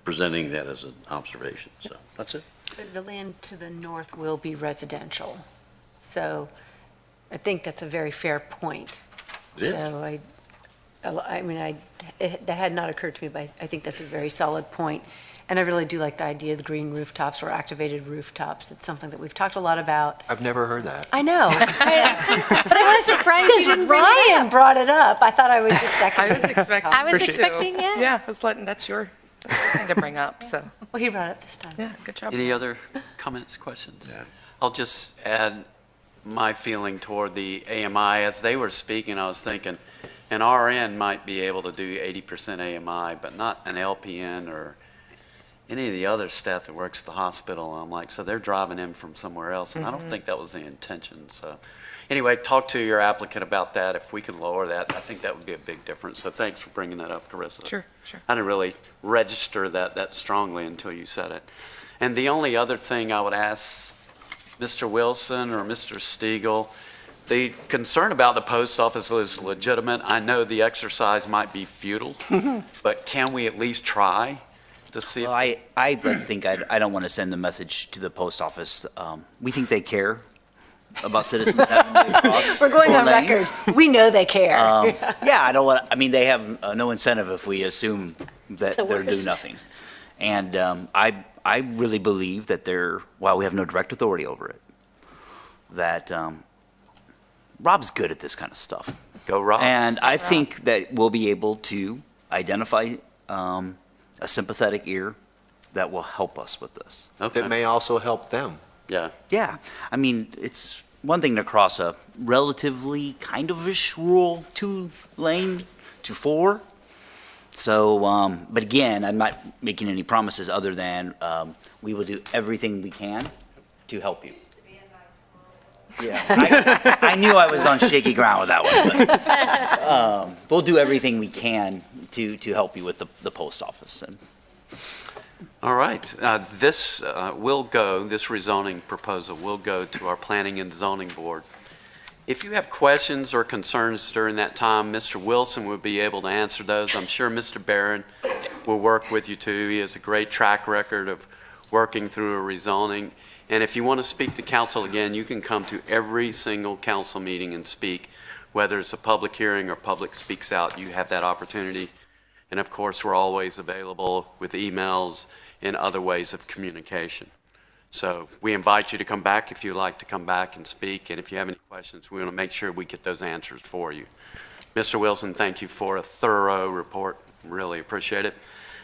Speaker 19: presenting that as an observation. So that's it.
Speaker 16: The land to the north will be residential. So I think that's a very fair point.
Speaker 19: It is.
Speaker 16: So that had not occurred to me, but I think that's a very solid point. And I really do like the idea of the green rooftops or activated rooftops. It's something that we've talked a lot about.
Speaker 17: I've never heard that.
Speaker 16: I know. But I was surprised you didn't bring Ryan brought it up. I thought I would just second.
Speaker 2: I was expecting.
Speaker 14: I was expecting it.
Speaker 2: Yeah, I was letting, that's your thing to bring up, so.
Speaker 16: Well, he brought it up this time.
Speaker 2: Yeah, good job.
Speaker 1: Any other comments, questions?
Speaker 19: Yeah.
Speaker 1: I'll just add my feeling toward the AMI. As they were speaking, I was thinking an RN might be able to do 80% AMI, but not an LPN or any of the other staff that works at the hospital. I'm like, so they're driving in from somewhere else, and I don't think that was the intention. So anyway, talk to your applicant about that. If we could lower that, I think that would be a big difference. So thanks for bringing that up, Carissa.
Speaker 2: Sure.
Speaker 1: I didn't really register that strongly until you said it. And the only other thing I would ask Mr. Wilson or Mr. Stiegel, the concern about the post office is legitimate. I know the exercise might be futile, but can we at least try to see?
Speaker 7: Well, I like to think I don't want to send the message to the post office. We think they care about citizens having to cross.
Speaker 16: We're going
Speaker 7: 4
Speaker 16: on
Speaker 7: lanes.
Speaker 16: record. We know they care.
Speaker 7: Yeah, I don't want. I mean, they have no incentive if we assume that they're doing
Speaker 16: worst.
Speaker 7: nothing. And I really believe that while we have no direct authority over it, that Rob's good at this kind of stuff.
Speaker 1: Go Rob.
Speaker 7: And I think that we'll be able to identify a sympathetic ear that will help us with this.
Speaker 1: Okay.
Speaker 17: That may also help them.
Speaker 1: Yeah.
Speaker 7: Yeah. I mean, it's one thing to cross a relatively kind of-ish rural 2-lane to 4. So, but again, I'm not making any promises other than we will do everything we can to help you. Yeah, I knew I was on shaky ground with that one. But, we'll do everything we can to help you with the post office. And
Speaker 1: All right. This rezoning proposal will go to our Planning and Zoning Board. If you have questions or concerns during that time, Mr. Wilson will be able to answer those. I'm sure Mr. Barron will work with you too. He has a great track record of working through a rezoning. And if you want to speak to council again, you can come to every single council meeting and speak, whether it's a public hearing or public speaks out. You have that opportunity. And of course, we're always available with emails and other ways of communication. So we invite you to come back if you'd like to come back and speak. And if you have any questions, we want to make sure we get those answers for you. Mr. Wilson, thank you for a thorough report. Really appreciate it.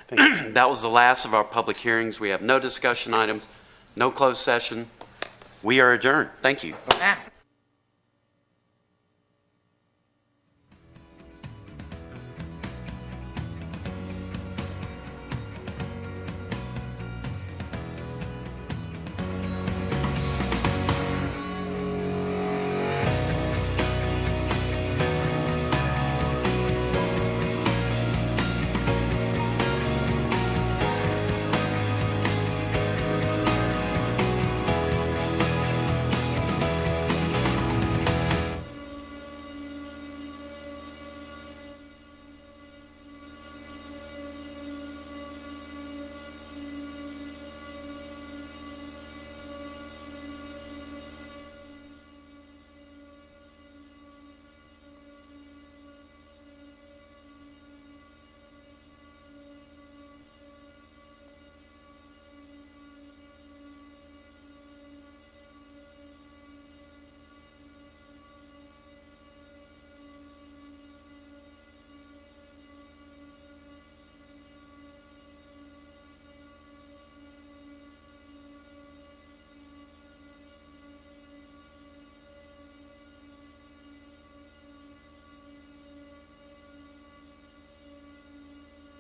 Speaker 1: That was the last of our public hearings. We have no discussion items, no closed session. We are adjourned. Thank you.
Speaker 2: Yeah.